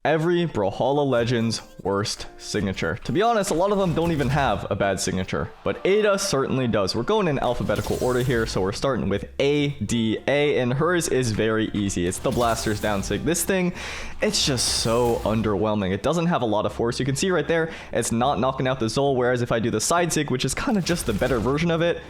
Every Brawlhalla Legend's worst signature. To be honest, a lot of them don't even have a bad signature, but Ada certainly does. We're going in alphabetical order here, so we're starting with ADA, and hers is very easy. It's the Blaster's down sig. This thing, it's just so underwhelming. It doesn't have a lot of force. You can see right there, it's not knocking out the Zol, whereas if I do the side sig, which is kind of just the better version of it,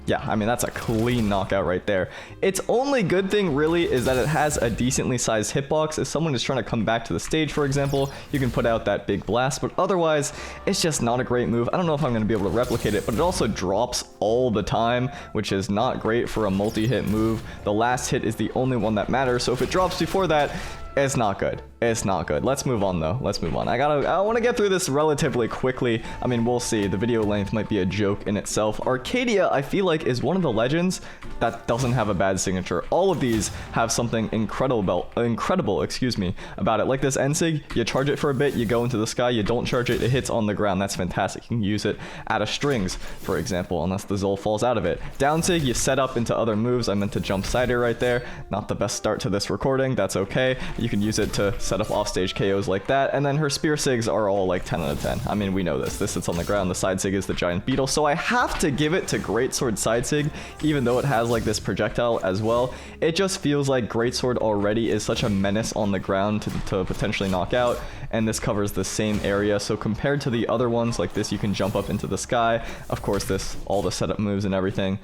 yeah, I mean, that's a clean knockout right there. Its only good thing, really, is that it has a decently sized hitbox. If someone is trying to come back to the stage, for example, you can put out that big blast, but otherwise, it's just not a great move. I don't know if I'm going to be able to replicate it, but it also drops all the time, which is not great for a multi-hit move. The last hit is the only one that matters, so if it drops before that, it's not good. It's not good. Let's move on though. Let's move on. I want to get through this relatively quickly. I mean, we'll see. The video length might be a joke in itself. Arcadia, I feel like, is one of the legends that doesn't have a bad signature. All of these have something incredible, about it. Like this Ensig, you charge it for a bit, you go into the sky, you don't charge it, it hits on the ground. That's fantastic. You can use it out of strings, for example, unless the Zol falls out of it. Downsig, you set up into other moves. I meant to jump sider right there. Not the best start to this recording. That's okay. You can use it to set up offstage KOs like that, and then her spear sigs are all like 10 out of 10. I mean, we know this. This sits on the ground. The side sig is the giant beetle, so I have to give it to Greatsword side sig, even though it has like this projectile as well. It just feels like Greatsword already is such a menace on the ground to potentially knock out, and this covers the same area. So compared to the other ones, like this, you can jump up into the sky. Of course, this, all the setup moves and everything.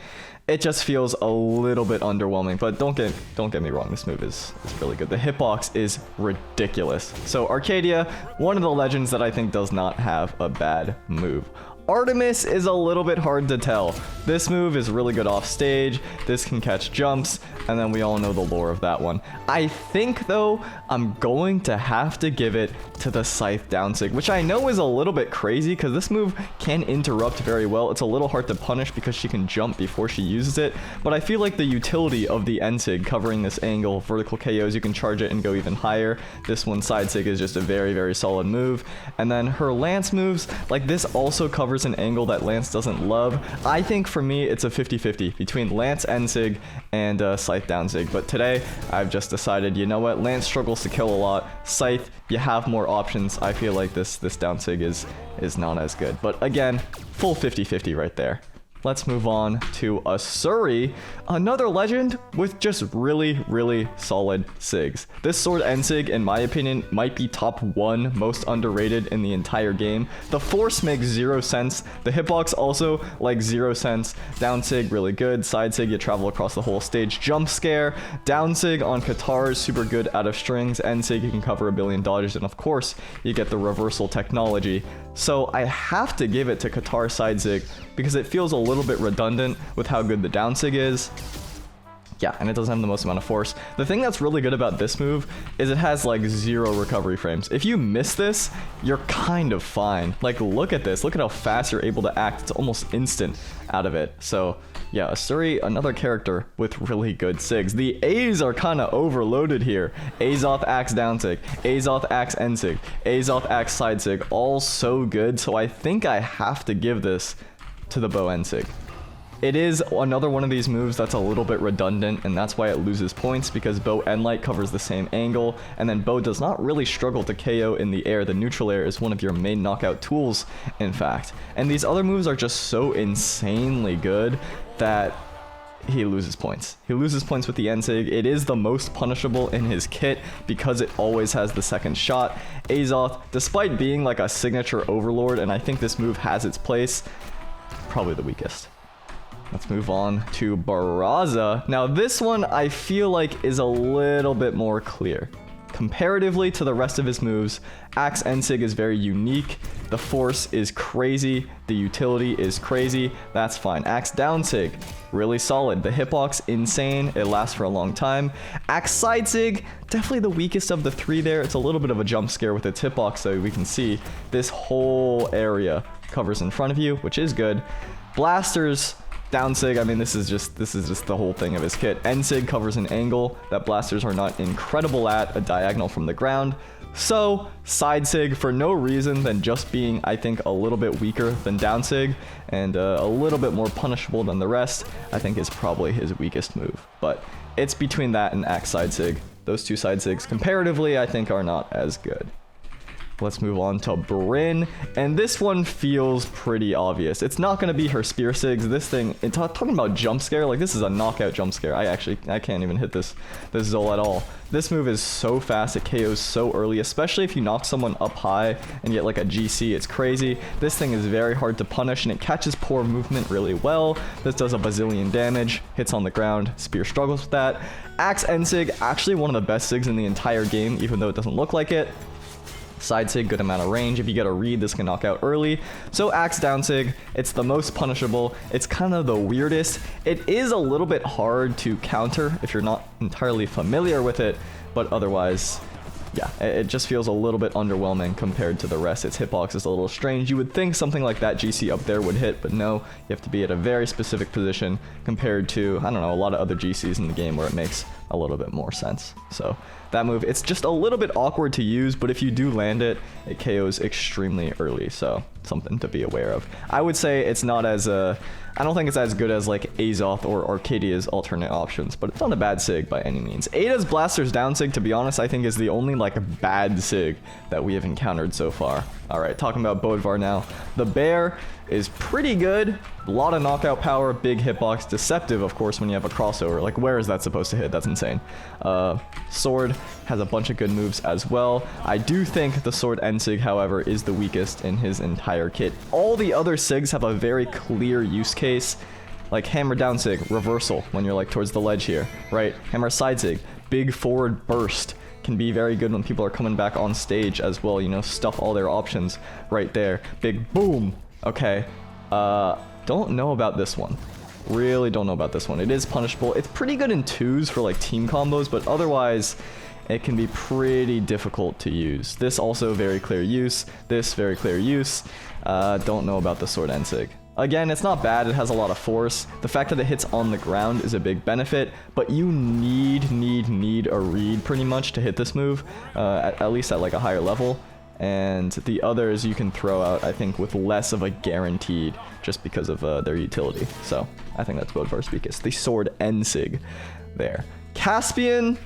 It just feels a little bit underwhelming, but don't get me wrong, this move is really good. The hitbox is ridiculous. So Arcadia, one of the legends that I think does not have a bad move. Artemis is a little bit hard to tell. This move is really good off stage. This can catch jumps, and then we all know the lore of that one. I think, though, I'm going to have to give it to the Scythe downsig, which I know is a little bit crazy because this move can interrupt very well. It's a little hard to punish because she can jump before she uses it, but I feel like the utility of the Ensig covering this angle, vertical KOs, you can charge it and go even higher. This one side sig is just a very, very solid move. And then her Lance moves, like this also covers an angle that Lance doesn't love. I think for me, it's a 50-50 between Lance Ensig and Scythe downsig, but today I've just decided, you know what, Lance struggles to kill a lot. Scythe, you have more options. I feel like this downsig is not as good, but again, full 50-50 right there. Let's move on to Asuri, another legend with just really, really solid sigs. This sword Ensig, in my opinion, might be top 1 most underrated in the entire game. The force makes 0 sense. The hitbox also like 0 sense. Downsig, really good. Side sig, you travel across the whole stage. Jump scare. Downsig on Katars, super good out of strings. Ensig, you can cover $1 billion. And of course, you get the reversal technology. So I have to give it to Katar side sig because it feels a little bit redundant with how good the downsig is. Yeah, and it doesn't have the most amount of force. The thing that's really good about this move is it has like 0 recovery frames. If you miss this, you're kind of fine. Like, look at this. Look at how fast you're able to act. It's almost instant out of it. So yeah, Asuri, another character with really good sigs. The A's are kind of overloaded here. Azoth Axe downsig, Azoth Axe Ensig, Azoth Axe side sig, all so good. So I think I have to give this to the Bow Ensig. It is another one of these moves that's a little bit redundant, and that's why it loses points, because Bow Enlight covers the same angle, and then Bow does not really struggle to KO in the air. The neutral air is one of your main knockout tools, in fact. And these other moves are just so insanely good that he loses points. He loses points with the Ensig. It is the most punishable in his kit because it always has the second shot. Azoth, despite being like a signature overlord, and I think this move has its place, probably the weakest. Let's move on to Barraza. Now this one I feel like is a little bit more clear. Comparatively to the rest of his moves, Axe Ensig is very unique. The force is crazy. The utility is crazy. That's fine. Axe Downsig, really solid. The hitbox, insane. It lasts for a long time. Axe Side Sig, definitely the weakest of the 3 there. It's a little bit of a jump scare with its hitbox, so we can see this whole area covers in front of you, which is good. Blasters, downsig, I mean, this is just the whole thing of his kit. Ensig covers an angle that blasters are not incredible at, a diagonal from the ground. So, side sig, for no reason than just being, I think, a little bit weaker than downsig and a little bit more punishable than the rest, I think is probably his weakest move. But it's between that and axe side sig. Those two side sigs, comparatively, I think are not as good. Let's move on to Bryn, and this one feels pretty obvious. It's not going to be her spear sigs. This thing, talking about jump scare, like this is a knockout jump scare. I can't even hit this Zol at all. This move is so fast, it KOs so early, especially if you knock someone up high and get like a GC, it's crazy. This thing is very hard to punish and it catches poor movement really well. This does a bazillion damage, hits on the ground, spear struggles with that. Axe End Sig, actually one of the best sigs in the entire game, even though it doesn't look like it. Side sig, good amount of range. If you get a read, this can knock out early. So axe down sig, it's the most punishable. It's kind of the weirdest. It is a little bit hard to counter if you're not entirely familiar with it, but otherwise, yeah, it just feels a little bit underwhelming compared to the rest. Its hitbox is a little strange. You would think something like that GC up there would hit, but no, you have to be at a very specific position compared to, I don't know, a lot of other GCs in the game where it makes a little bit more sense. So that move, it's just a little bit awkward to use, but if you do land it, it KOs extremely early, so something to be aware of. I would say it's not as I don't think it's as good as like Azoth or Arcadia's alternate options, but it's not a bad sig by any means. Ada's Blaster's down sig, to be honest, I think is the only like bad sig that we have encountered so far. All right, talking about Bodvar now. The bear is pretty good. A lot of knockout power, big hitbox, deceptive, of course, when you have a crossover. Like, where is that supposed to hit? That's insane. Sword has a bunch of good moves as well. I do think the Sword End Sig, however, is the weakest in his entire kit. All the other Sigs have a very clear use case, like Hammer Down Sig, reversal, when you're like towards the ledge here, right? Hammer Side Sig, big forward burst. Can be very good when people are coming back on stage as well, you know, stuff all their options right there. Big boom. Okay, don't know about this one. Really don't know about this one. It is punishable. It's pretty good in twos for like team combos, but otherwise it can be pretty difficult to use. This also very clear use. This very clear use. Don't know about the Sword End Sig. Again, it's not bad. It has a lot of force. The fact that it hits on the ground is a big benefit, but you need a read pretty much to hit this move, at least at like a higher level. And the others you can throw out, I think, with less of a guaranteed, just because of their utility. So I think that's Bodvar's weakest. The Sword End Sig there. Caspian,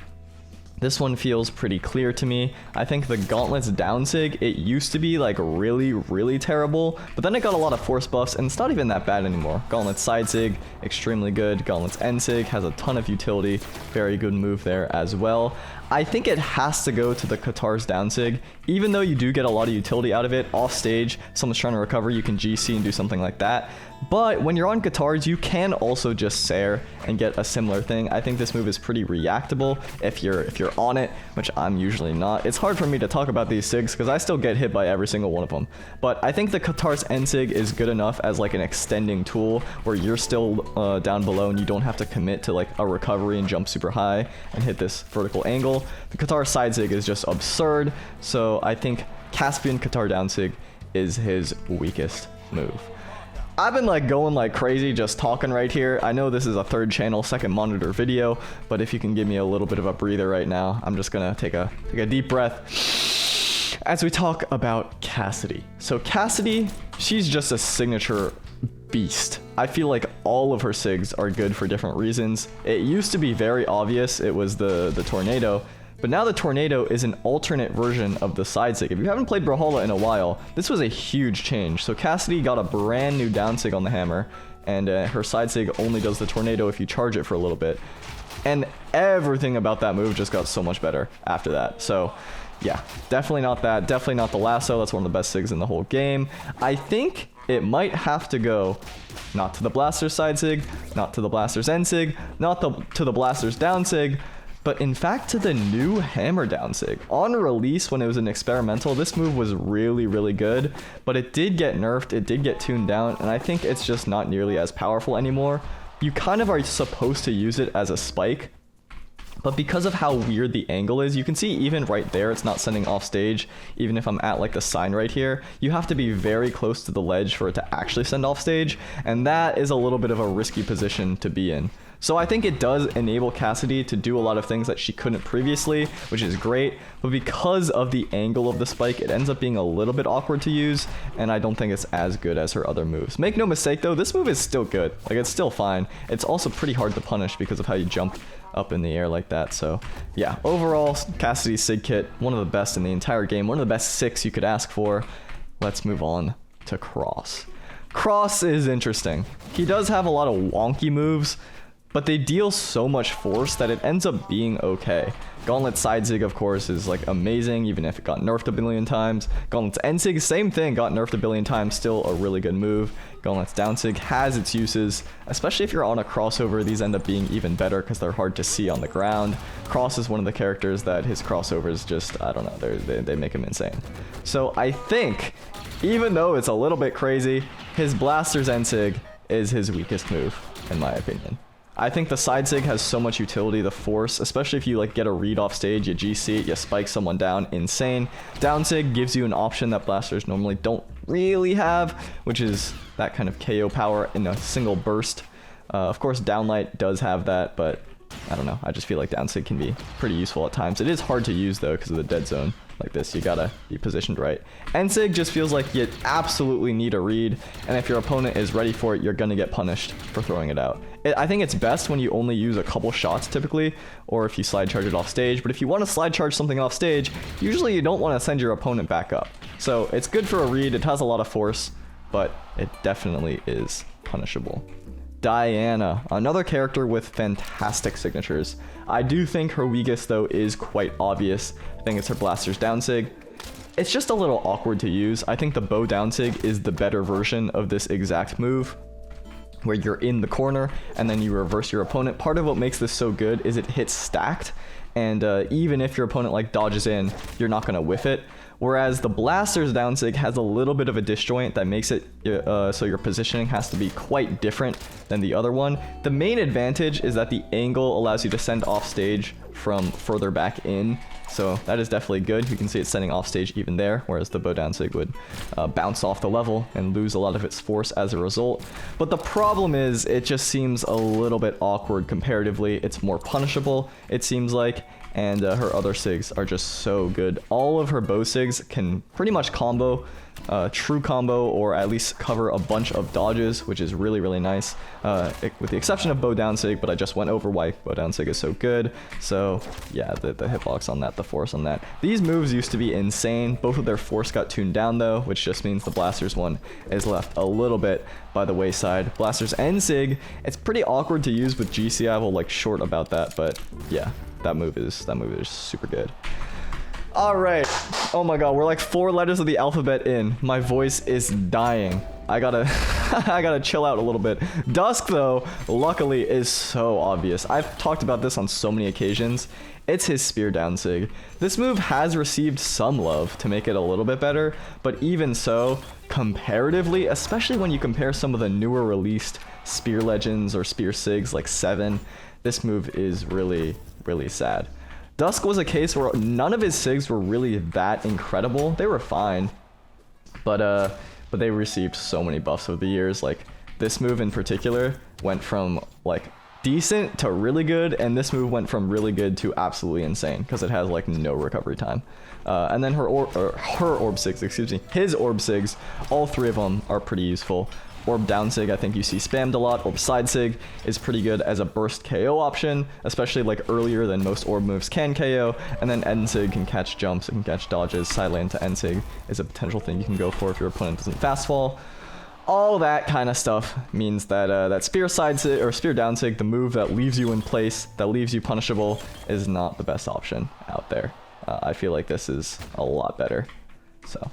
this one feels pretty clear to me. I think the Gauntlet's down sig, it used to be like really terrible, but then it got a lot of force buffs and it's not even that bad anymore. Gauntlet's side sig, extremely good. Gauntlet's end sig has a ton of utility. Very good move there as well. I think it has to go to the Katar's down sig. Even though you do get a lot of utility out of it, off stage, someone's trying to recover, you can GC and do something like that. But when you're on Katars, you can also just Sair and get a similar thing. I think this move is pretty reactable if you're on it, which I'm usually not. It's hard for me to talk about these sigs because I still get hit by every single one of them. But I think the Katar's end sig is good enough as like an extending tool where you're still down below and you don't have to commit to like a recovery and jump super high and hit this vertical angle. The Katar side sig is just absurd, so I think Caspian Katar down sig is his weakest move. I've been like going like crazy just talking right here. I know this is a third channel, second monitor video, but if you can give me a little bit of a breather right now, I'm just gonna take a deep breath as we talk about Cassidy. So Cassidy, she's just a signature beast. I feel like all of her sigs are good for different reasons. It used to be very obvious. It was the tornado. But now the tornado is an alternate version of the side sig. If you haven't played Brawlhalla in a while, this was a huge change. So Cassidy got a brand new down sig on the hammer, and her side sig only does the tornado if you charge it for a little bit. And everything about that move just got so much better after that. So yeah, definitely not that. Definitely not the lasso. That's one of the best sigs in the whole game. I think it might have to go not to the Blaster's side sig, not to the Blaster's end sig, not to the Blaster's down sig, but in fact to the new hammer down sig. On release, when it was an experimental, this move was really good, but it did get nerfed, it did get tuned down, and I think it's just not nearly as powerful anymore. You kind of are supposed to use it as a spike, but because of how weird the angle is, you can see even right there, it's not sending off stage. Even if I'm at like the sign right here, you have to be very close to the ledge for it to actually send off stage, and that is a little bit of a risky position to be in. So I think it does enable Cassidy to do a lot of things that she couldn't previously, which is great, but because of the angle of the spike, it ends up being a little bit awkward to use, and I don't think it's as good as her other moves. Make no mistake though, this move is still good. Like, it's still fine. It's also pretty hard to punish because of how you jump up in the air like that. So yeah, overall, Cassidy's Sig kit, one of the best in the entire game, one of the best 6 you could ask for. Let's move on to Cross. Cross is interesting. He does have a lot of wonky moves, but they deal so much force that it ends up being okay. Gauntlet Side Zig, of course, is like amazing, even if it got nerfed a billion times. Gauntlet's End Sig, same thing, got nerfed a billion times, still a really good move. Gauntlet's Down Sig has its uses, especially if you're on a crossover. These end up being even better because they're hard to see on the ground. Cross is one of the characters that his crossovers just, I don't know, they make him insane. So I think, even though it's a little bit crazy, his Blaster's End Sig is his weakest move, in my opinion. I think the Side Sig has so much utility, the force, especially if you like get a read off stage, you GC it, you spike someone down, insane. Down Sig gives you an option that blasters normally don't really have, which is that kind of KO power in a single burst. Of course, Downlight does have that, but I don't know. I just feel like Down Sig can be pretty useful at times. It is hard to use though because of the dead zone. Like this, you gotta be positioned right. End Sig just feels like you absolutely need a read, and if your opponent is ready for it, you're gonna get punished for throwing it out. I think it's best when you only use a couple shots typically, or if you slide charge it off stage, but if you want to slide charge something off stage, usually you don't want to send your opponent back up. So it's good for a read, it has a lot of force, but it definitely is punishable. Diana, another character with fantastic signatures. I do think her weakest though is quite obvious. I think it's her Blaster's Down Sig. It's just a little awkward to use. I think the Bow Down Sig is the better version of this exact move, where you're in the corner and then you reverse your opponent. Part of what makes this so good is it hits stacked, and even if your opponent like dodges in, you're not gonna whiff it. Whereas the Blaster's Down Sig has a little bit of a disjoint that makes it so your positioning has to be quite different than the other one. The main advantage is that the angle allows you to send off stage from further back in, so that is definitely good. You can see it sending off stage even there, whereas the Bow Down Sig would bounce off the level and lose a lot of its force as a result. But the problem is it just seems a little bit awkward comparatively. It's more punishable, it seems like, and her other Sigs are just so good. All of her bow Sigs can pretty much combo, true combo, or at least cover a bunch of dodges, which is really, really nice, with the exception of Bow Down Sig, but I just went over why Bow Down Sig is so good. So yeah, the hitbox on that, the force on that. These moves used to be insane. Both of their force got tuned down though, which just means the Blaster's one is left a little bit by the wayside. Blaster's End Sig, it's pretty awkward to use with GC. I will like short about that, but yeah, that move is super good. All right. Oh my god, we're like 4 letters of the alphabet in. My voice is dying. I gotta I gotta chill out a little bit. Dusk though, luckily, is so obvious. I've talked about this on so many occasions. It's his Spear Down Sig. This move has received some love to make it a little bit better, but even so, comparatively, especially when you compare some of the newer released Spear Legends or Spear Sigs like 7, this move is really, really sad. Dusk was a case where none of his Sigs were really that incredible. They were fine, but they received so many buffs over the years. Like this move in particular went from like decent to really good, and this move went from really good to absolutely insane because it has like no recovery time. And then her Orb Sigs, excuse me, his Orb Sigs, all 3 of them are pretty useful. Orb Down Sig, I think you see spammed a lot. Orb Side Sig is pretty good as a burst KO option, especially like earlier than most Orb moves can KO. And then End Sig can catch jumps, it can catch dodges. Side lane to End Sig is a potential thing you can go for if your opponent doesn't fast fall. All that kind of stuff means that that Spear Side Sig or Spear Down Sig, the move that leaves you in place, that leaves you punishable, is not the best option out there. I feel like this is a lot better. So.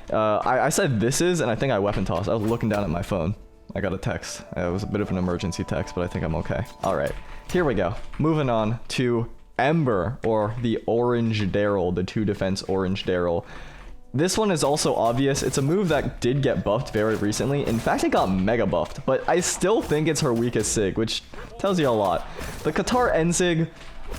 I said this is, and I think I weapon tossed. I was looking down at my phone. I got a text. It was a bit of an emergency text, but I think I'm okay. All right, here we go. Moving on to Ember, or the Orange Daryl, the 2 defense Orange Daryl. This one is also obvious. It's a move that did get buffed very recently. In fact, it got mega buffed, but I still think it's her weakest Sig, which tells you a lot. The Qatar End Sig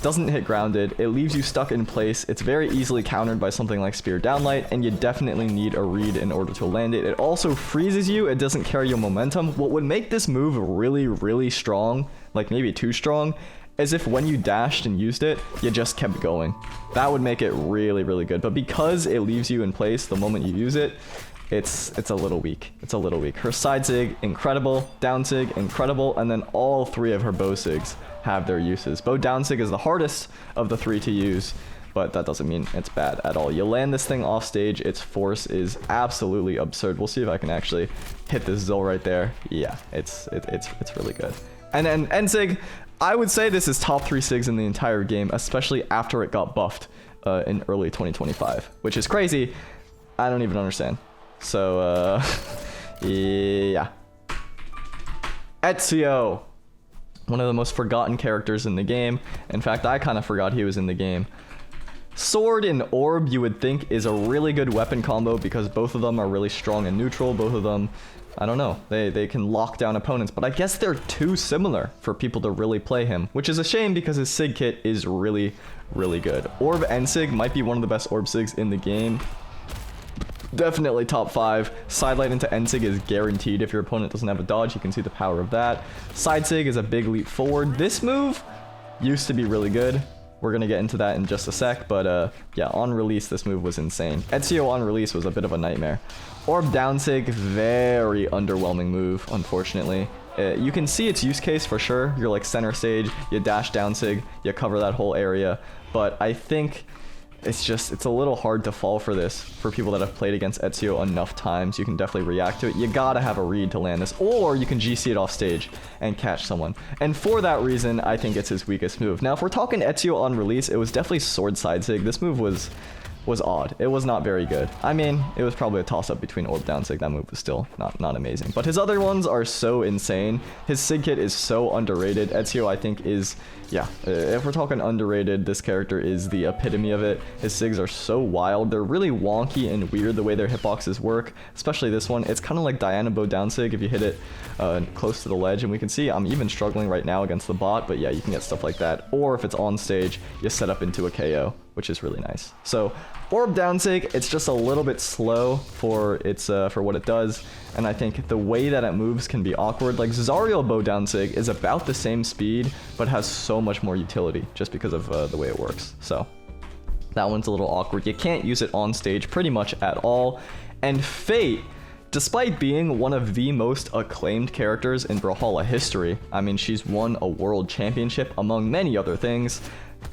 doesn't hit grounded, it leaves you stuck in place, it's very easily countered by something like Spear Downlight, and you definitely need a read in order to land it. It also freezes you, it doesn't carry your momentum. What would make this move really, really strong, like maybe too strong, is if when you dashed and used it, you just kept going. That would make it really, really good, but because it leaves you in place the moment you use it, it's a little weak. It's a little weak. Her side sig, incredible. Down sig, incredible. And then all 3 of her bow sigs have their uses. Bow down sig is the hardest of the 3 to use, but that doesn't mean it's bad at all. You land this thing off stage, its force is absolutely absurd. We'll see if I can actually hit this Zol right there. Yeah, it's really good. And then end sig, I would say this is top 3 sigs in the entire game, especially after it got buffed in early 2025, which is crazy. I don't even understand. So, yeah. Ezio, one of the most forgotten characters in the game. In fact, I kind of forgot he was in the game. Sword and Orb, you would think, is a really good weapon combo because both of them are really strong and neutral. Both of them, I don't know, they can lock down opponents, but I guess they're too similar for people to really play him, which is a shame because his sig kit is really, really good. Orb and sig might be one of the best Orb sigs in the game. Definitely top 5. Side light into end sig is guaranteed. If your opponent doesn't have a dodge, you can see the power of that. Side sig is a big leap forward. This move used to be really good. We're going to get into that in just a sec, but yeah, on release, this move was insane. Ezio on release was a bit of a nightmare. Orb down sig, very underwhelming move, unfortunately. You can see its use case for sure. You're like center stage, you dash down sig, you cover that whole area, but I think it's a little hard to fall for this for people that have played against Ezio enough times. You can definitely react to it. You gotta have a read to land this, or you can GC it off stage and catch someone. And for that reason, I think it's his weakest move. Now, if we're talking Ezio on release, it was definitely sword side sig. This move was odd. It was not very good. I mean, it was probably a toss-up between Orb down sig. That move was still not amazing. But his other ones are so insane. His sig kit is so underrated. Ezio, I think, is, yeah, if we're talking underrated, this character is the epitome of it. His sigs are so wild. They're really wonky and weird the way their hitboxes work, especially this one. It's kind of like Diana bow down sig if you hit it close to the ledge. And we can see I'm even struggling right now against the bot, but yeah, you can get stuff like that. Or if it's on stage, you set up into a KO, which is really nice. So Orb down sig, it's just a little bit slow for its for what it does, and I think the way that it moves can be awkward. Like Zariel bow down sig is about the same speed, but has so much more utility just because of the way it works. So that one's a little awkward. You can't use it on stage pretty much at all. And Fate, despite being one of the most acclaimed characters in Brawlhalla history, I mean, she's won a world championship among many other things,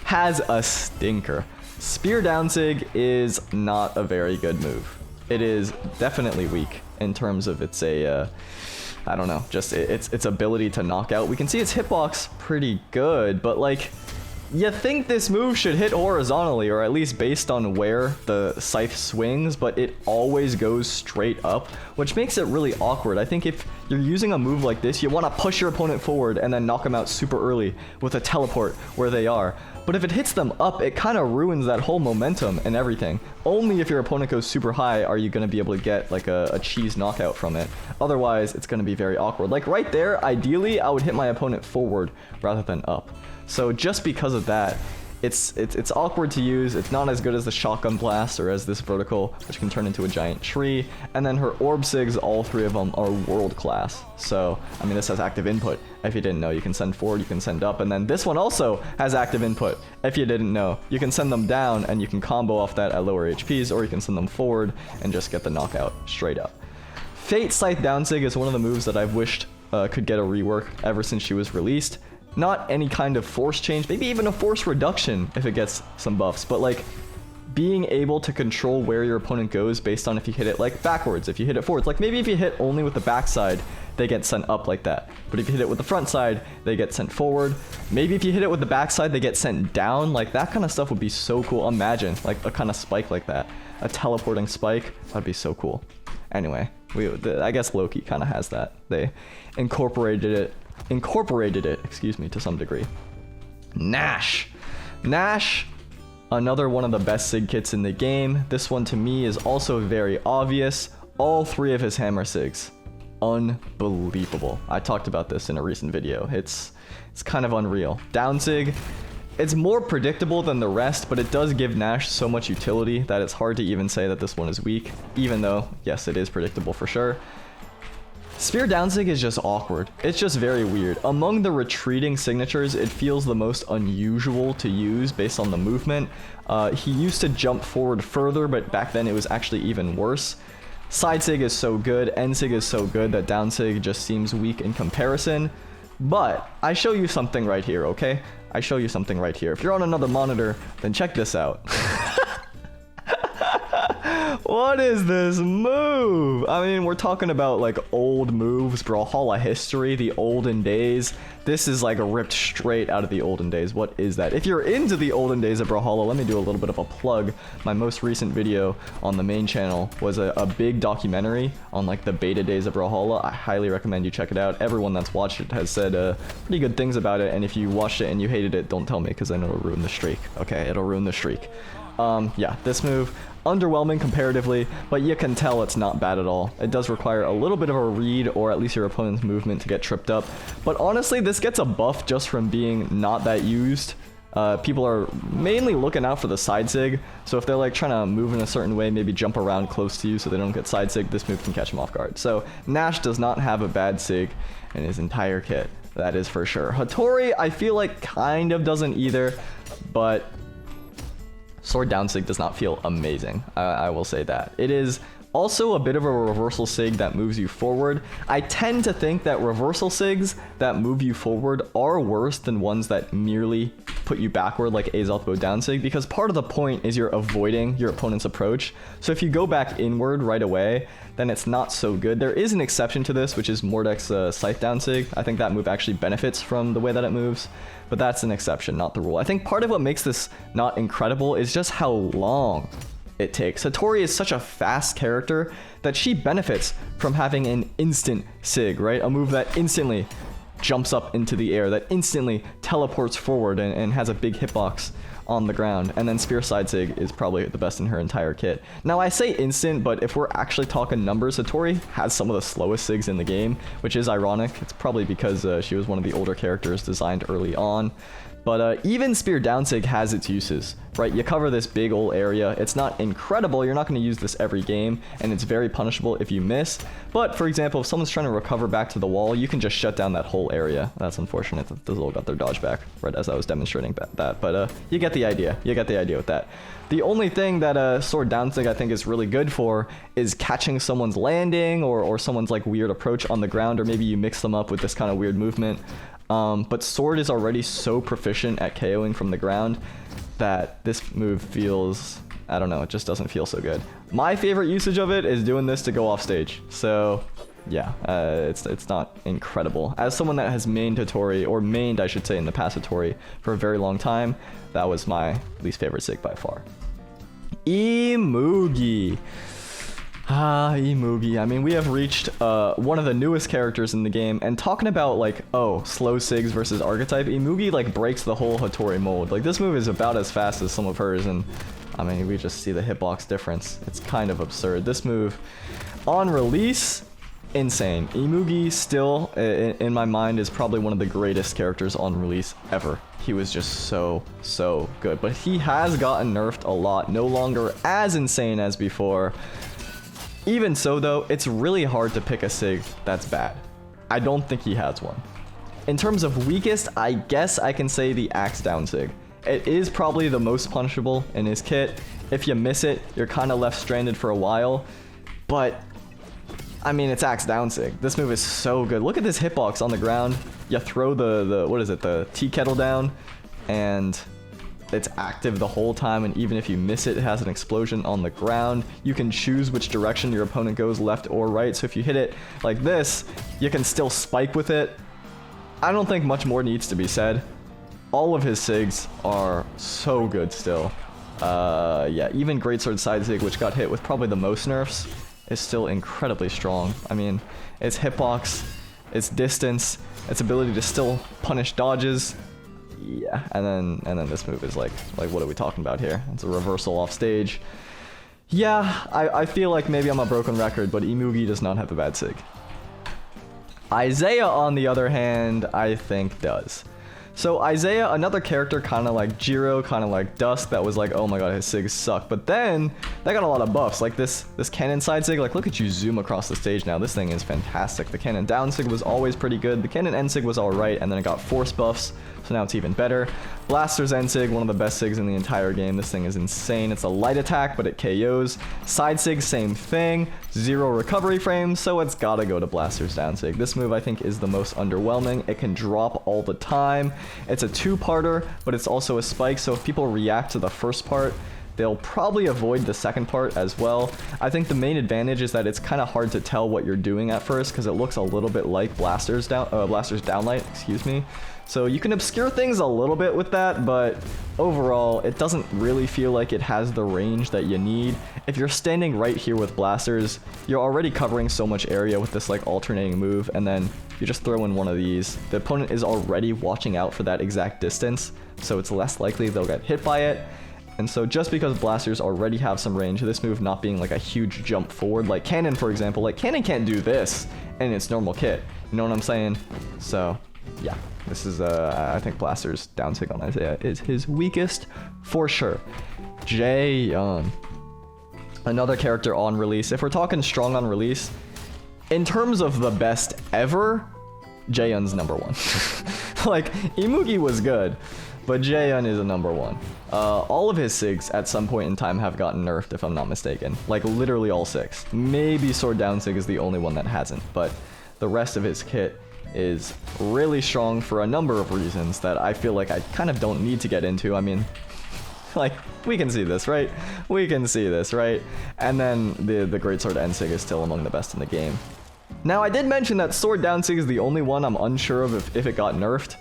has a stinker. Spear down sig is not a very good move. It is definitely weak in terms of its I don't know, just its ability to knock out. We can see its hitbox pretty good, but like, you think this move should hit horizontally, or at least based on where the scythe swings, but it always goes straight up, which makes it really awkward. I think if you're using a move like this, you want to push your opponent forward and then knock them out super early with a teleport where they are. But if it hits them up, it kind of ruins that whole momentum and everything. Only if your opponent goes super high are you going to be able to get like a cheese knockout from it. Otherwise, it's going to be very awkward. Like right there, ideally, I would hit my opponent forward rather than up. So just because of that, it's awkward to use. It's not as good as the shotgun blast or as this vertical, which can turn into a giant tree. And then her orb sigs, all 3 of them are world class. So, I mean, this has active input. If you didn't know, you can send forward, you can send up. And then this one also has active input. If you didn't know, you can send them down and you can combo off that at lower HPs, or you can send them forward and just get the knockout straight up. Fate Scythe down sig is one of the moves that I've wished could get a rework ever since she was released. Not any kind of force change, maybe even a force reduction if it gets some buffs, but like being able to control where your opponent goes based on if you hit it like backwards, if you hit it forwards. Like maybe if you hit only with the backside, they get sent up like that. But if you hit it with the front side, they get sent forward. Maybe if you hit it with the backside, they get sent down. Like that kind of stuff would be so cool. Imagine like a kind of spike like that, a teleporting spike. That'd be so cool. Anyway, I guess Loki kind of has that. They incorporated it, excuse me, to some degree. Nash, another one of the best sig kits in the game. This one to me is also very obvious. All 3 of his hammer sigs, unbelievable. I talked about this in a recent video. It's kind of unreal. Down sig, it's more predictable than the rest, but it does give Nash so much utility that it's hard to even say that this one is weak, even though, yes, it is predictable for sure. Spear down sig is just awkward. It's just very weird. Among the retreating signatures, it feels the most unusual to use based on the movement. He used to jump forward further, but back then it was actually even worse. Side sig is so good, end sig is so good that down sig just seems weak in comparison. But I show you something right here, okay? I show you something right here. If you're on another monitor, then check this out. What is this move? I mean, we're talking about like old moves, Brawlhalla history, the olden days. This is like ripped straight out of the olden days. What is that? If you're into the olden days of Brawlhalla, let me do a little bit of a plug. My most recent video on the main channel was a big documentary on like the beta days of Brawlhalla. I highly recommend you check it out. Everyone that's watched it has said pretty good things about it. And if you watched it and you hated it, don't tell me because I know it'll ruin the streak. Okay, it'll ruin the streak. Yeah, this move, underwhelming comparatively, but you can tell it's not bad at all. It does require a little bit of a read or at least your opponent's movement to get tripped up. But honestly, this gets a buff just from being not that used. People are mainly looking out for the side sig, so if they're like trying to move in a certain way, maybe jump around close to you so they don't get side sig, this move can catch them off guard. So Nash does not have a bad sig in his entire kit, that is for sure. Hattori, I feel like kind of doesn't either, but sword down sig does not feel amazing. I will say that. It is also a bit of a reversal sig that moves you forward. I tend to think that reversal sigs that move you forward are worse than ones that merely put you backward like A's elbow down sig, because part of the point is you're avoiding your opponent's approach. So if you go back inward right away, then it's not so good. There is an exception to this, which is Mordek's scythe down sig. I think that move actually benefits from the way that it moves, but that's an exception, not the rule. I think part of what makes this not incredible is just how long it takes. Hattori is such a fast character that she benefits from having an instant sig, right? A move that instantly jumps up into the air, that instantly teleports forward and has a big hitbox on the ground. And then spear side sig is probably the best in her entire kit. Now I say instant, but if we're actually talking numbers, Hattori has some of the slowest sigs in the game, which is ironic. It's probably because she was one of the older characters designed early on. But even spear down sig has its uses, right? You cover this big old area. It's not incredible. You're not going to use this every game, and it's very punishable if you miss. But for example, if someone's trying to recover back to the wall, you can just shut down that whole area. That's unfortunate that Dizzle got their dodge back right as I was demonstrating that. But you get the idea. You get the idea with that. The only thing that sword down sig I think is really good for is catching someone's landing or someone's like weird approach on the ground, or maybe you mix them up with this kind of weird movement. But sword is already so proficient at KOing from the ground that this move feels, I don't know, it just doesn't feel so good. My favorite usage of it is doing this to go off stage. So yeah, it's not incredible. As someone that has mained Hattori, or mained I should say in the past Hattori, for a very long time, that was my least favorite sig by far. Imugi. Imugi. I mean, we have reached one of the newest characters in the game, and talking about like, oh, slow sigs versus archetype, Imugi like breaks the whole Hattori mold. Like, this move is about as fast as some of hers, and I mean, we just see the hitbox difference. It's kind of absurd. This move on release, insane. Imugi still in my mind is probably one of the greatest characters on release ever. He was just so good, but he has gotten nerfed a lot, no longer as insane as before. Even so though, it's really hard to pick a sig that's bad. I don't think he has one. In terms of weakest, I guess I can say the axe down sig. It is probably the most punishable in his kit. If you miss it, you're kind of left stranded for a while. But, I mean, it's axe down sig. This move is so good. Look at this hitbox on the ground. You throw the tea kettle down, and it's active the whole time, and even if you miss it, it has an explosion on the ground. You can choose which direction your opponent goes, left or right, so if you hit it like this, you can still spike with it. I don't think much more needs to be said. All of his sigs are so good still. Yeah, even Greatsword side sig, which got hit with probably the most nerfs, is still incredibly strong. I mean, its hitbox, its distance, its ability to still punish dodges. Yeah, and then this move is like what are we talking about here? It's a reversal off stage. Yeah, I feel like maybe I'm a broken record, but Imugi does not have a bad sig. Isaiah, on the other hand, I think does. So Isaiah, another character kind of like Jiro, kind of like Dusk, that was like, oh my god, his sigs suck. But then they got a lot of buffs, like this cannon side sig. Like, look at you zoom across the stage now. This thing is fantastic. The cannon down sig was always pretty good. The cannon end sig was all right, and then it got force buffs so now it's even better. Blaster's End Sig, one of the best Sigs in the entire game. This thing is insane. It's a light attack, but it KOs. Side Sig, same thing. 0 recovery frames, so it's gotta go to Blaster's Down Sig. This move, I think, is the most underwhelming. It can drop all the time. It's a 2-parter, but it's also a spike, so if people react to the first part, they'll probably avoid the second part as well. I think the main advantage is that it's kind of hard to tell what you're doing at first because it looks a little bit like Blaster's Downlight, excuse me. So you can obscure things a little bit with that, but overall, it doesn't really feel like it has the range that you need. If you're standing right here with blasters, you're already covering so much area with this like alternating move, and then you just throw in one of these. The opponent is already watching out for that exact distance, so it's less likely they'll get hit by it. And so just because blasters already have some range, this move not being like a huge jump forward, like Cannon, for example, like Cannon can't do this in its normal kit. You know what I'm saying? So yeah, this is, I think Blaster's Down Sig on Isaiah is his weakest for sure. Jaeyeon, another character on release. If we're talking strong on release, in terms of the best ever, Jaeyeon's #1. Like, Imugi was good, but Jaeyeon is a #1. All of his Sigs at some point in time have gotten nerfed, if I'm not mistaken. Like, literally all 6. Maybe Sword Down Sig is the only one that hasn't, but the rest of his kit is really strong for a number of reasons that I feel like I kind of don't need to get into. I mean, like, we can see this, right? We can see this, right? And then the Great Sword End Sig is still among the best in the game. Now, I did mention that Sword Down Sig is the only one I'm unsure of if it got nerfed,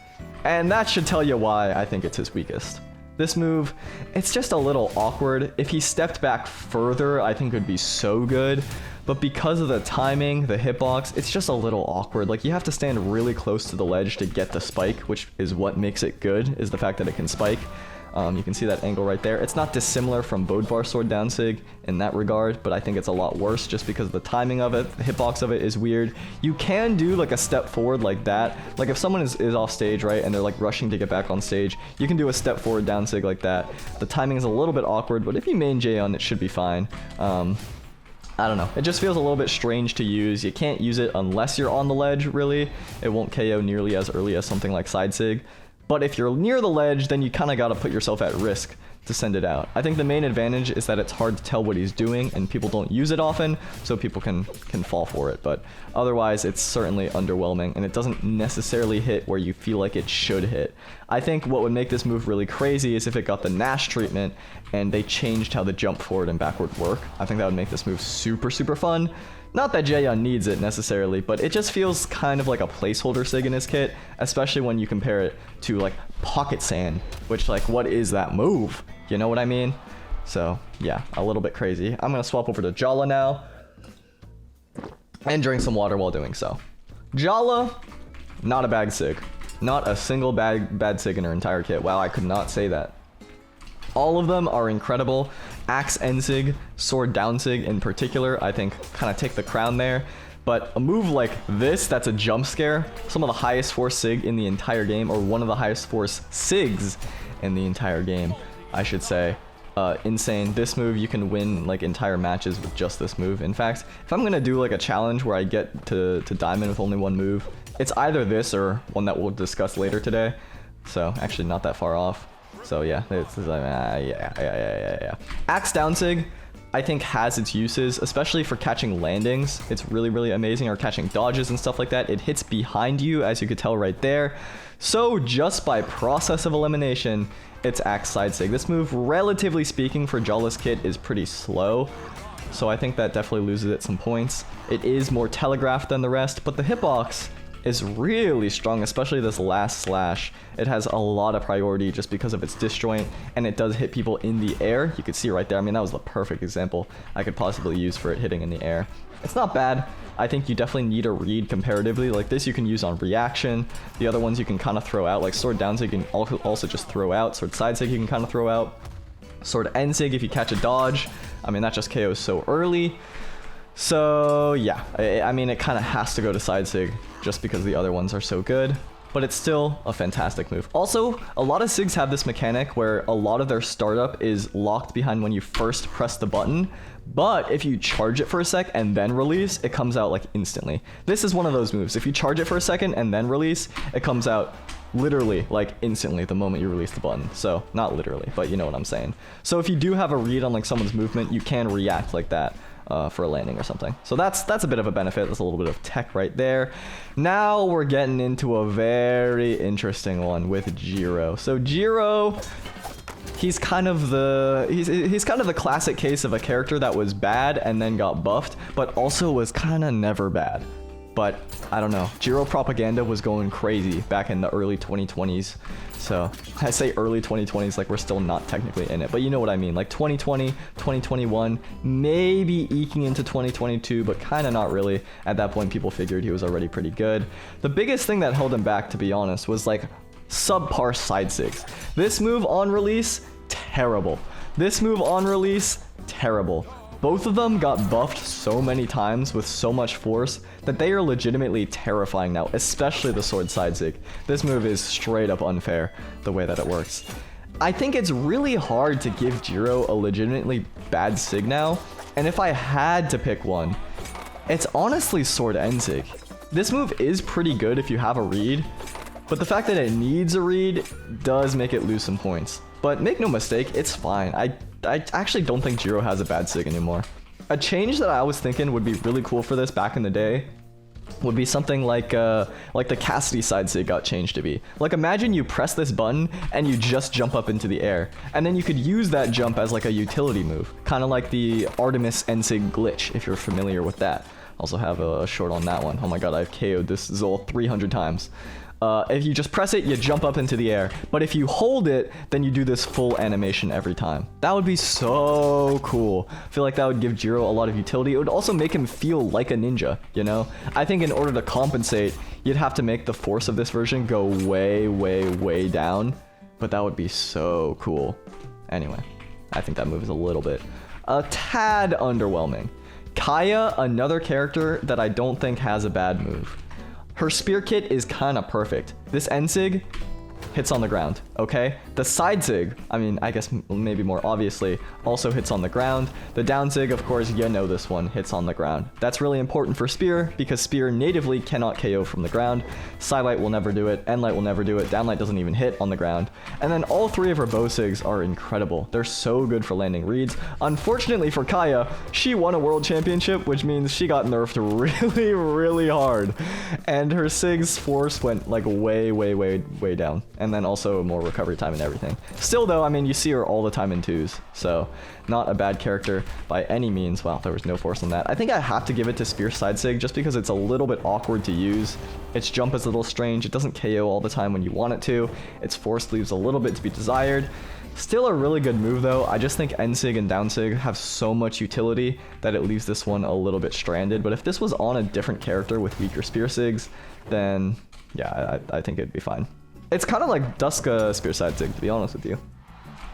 and that should tell you why I think it's his weakest. This move, it's just a little awkward. If he stepped back further, I think it would be so good. But because of the timing, the hitbox, it's just a little awkward. Like, you have to stand really close to the ledge to get the spike, which is what makes it good, is the fact that it can spike. You can see that angle right there. It's not dissimilar from Bodvar Sword Down Sig in that regard, but I think it's a lot worse just because the timing of it, the hitbox of it is weird. You can do like a step forward like that. Like if someone is off stage, right, and they're like rushing to get back on stage, you can do a step forward Down Sig like that. The timing is a little bit awkward, but if you main Jaeyeon, it should be fine. I don't know. It just feels a little bit strange to use. You can't use it unless you're on the ledge, really. It won't KO nearly as early as something like Side Sig. But if you're near the ledge, then you kind of got to put yourself at risk to send it out. I think the main advantage is that it's hard to tell what he's doing, and people don't use it often, so people can fall for it. But otherwise, it's certainly underwhelming, and it doesn't necessarily hit where you feel like it should hit. I think what would make this move really crazy is if it got the Nash treatment, and they changed how the jump forward and backward work. I think that would make this move super, super fun. Not that Jaeyeon needs it necessarily, but it just feels kind of like a placeholder Sig in his kit, especially when you compare it to like Pocket Sand, which like, what is that move? You know what I mean? So yeah, a little bit crazy. I'm gonna swap over to Brawlhalla now and drink some water while doing so. Brawlhalla, not a bad Sig. Not a single bad Sig in her entire kit. Wow, I could not say that. All of them are incredible. Axe End Sig, Sword Down Sig in particular, I think kind of take the crown there. But a move like this, that's a jump scare, some of the highest force Sig in the entire game, or one of the highest force Sigs in the entire game, I should say. Insane. This move, you can win like entire matches with just this move. In fact, if I'm gonna do like a challenge where I get to diamond with only one move, it's either this or one that we'll discuss later today. So actually not that far off. So yeah, it's yeah. Axe Down Sig, I think, has its uses, especially for catching landings. It's really, really amazing, or catching dodges and stuff like that. It hits behind you, as you could tell right there. So just by process of elimination, it's Axe Side Sig. This move, relatively speaking, for Brawlhalla's kit is pretty slow. So I think that definitely loses it some points. It is more telegraphed than the rest, but the hitbox is really strong, especially this last slash. It has a lot of priority just because of its disjoint, and it does hit people in the air. You could see right there. I mean, that was the perfect example I could possibly use for it hitting in the air. It's not bad. I think you definitely need a read comparatively. Like this you can use on reaction. The other ones you can kind of throw out, like Sword Down Sig you can also just throw out. Sword Side Sig you can kind of throw out. Sword End Sig if you catch a dodge. I mean, that just KOs so early. So yeah, I mean, it kind of has to go to Side Sig just because the other ones are so good, but it's still a fantastic move. Also, a lot of Sigs have this mechanic where a lot of their startup is locked behind when you first press the button, but if you charge it for a sec and then release, it comes out like instantly. This is one of those moves. If you charge it for a second and then release, it comes out literally, like instantly the moment you release the button. So not literally, but you know what I'm saying. So if you do have a read on like someone's movement, you can react like that for a landing or something. So that's a bit of a benefit. That's a little bit of tech right there. Now we're getting into a very interesting one with Jiro. So Jiro, he's kind of the classic case of a character that was bad and then got buffed, but also was kind of never bad. But I don't know, Jiro propaganda was going crazy back in the early 2020s. So I say early 2020s like we're still not technically in it, but you know what I mean, like 2020, 2021, maybe eking into 2022, but kind of not really. At that point, people figured he was already pretty good. The biggest thing that held him back, to be honest, was like subpar side sigs. This move on release, terrible. This move on release, terrible. Both of them got buffed so many times with so much force that they are legitimately terrifying now, especially the sword side sig. This move is straight up unfair, the way that it works. I think it's really hard to give Jiro a legitimately bad sig now, and if I had to pick one, it's honestly sword end sig. This move is pretty good if you have a read, but the fact that it needs a read does make it lose some points. But make no mistake, it's fine. I actually don't think Jiro has a bad sig anymore. A change that I was thinking would be really cool for this back in the day would be something like the Cassidy side sig got changed to be. Like imagine you press this button and you just jump up into the air, and then you could use that jump as like a utility move, kind of like the Artemis end sig glitch, if you're familiar with that. Also have a short on that one. Oh my god, I've KO'd this Zol 300 times. If you just press it, you jump up into the air. But if you hold it, then you do this full animation every time. That would be so cool. I feel like that would give Jiro a lot of utility. It would also make him feel like a ninja, you know? I think in order to compensate, you'd have to make the force of this version go way, way, way down. But that would be so cool. Anyway, I think that move is a tad underwhelming. Kaya, another character that I don't think has a bad move. Her spear kit is kind of perfect. This end sig hits on the ground, okay? The side sig, I mean, I guess maybe more obviously, also hits on the ground. The down sig, of course, you know this one, hits on the ground. That's really important for spear, because spear natively cannot KO from the ground. Sidelight will never do it, endlight will never do it, downlight doesn't even hit on the ground. And then all three of her bow sigs are incredible. They're so good for landing reads. Unfortunately for Kaya, she won a world championship, which means she got nerfed really, really hard. And her sig's force went like way, way, way, way down. And then also more recovery time and everything. Still though, I mean, you see her all the time in twos, so not a bad character by any means. Wow, there was no force on that. I think I have to give it to Spear Side Sig just because it's a little bit awkward to use. Its jump is a little strange. It doesn't KO all the time when you want it to. Its force leaves a little bit to be desired. Still a really good move though. I just think N-Sig and Down-Sig have so much utility that it leaves this one a little bit stranded. But if this was on a different character with weaker Spear Sigs, then yeah, I think it'd be fine. It's kind of like Duska Spear Side Sig, to be honest with you.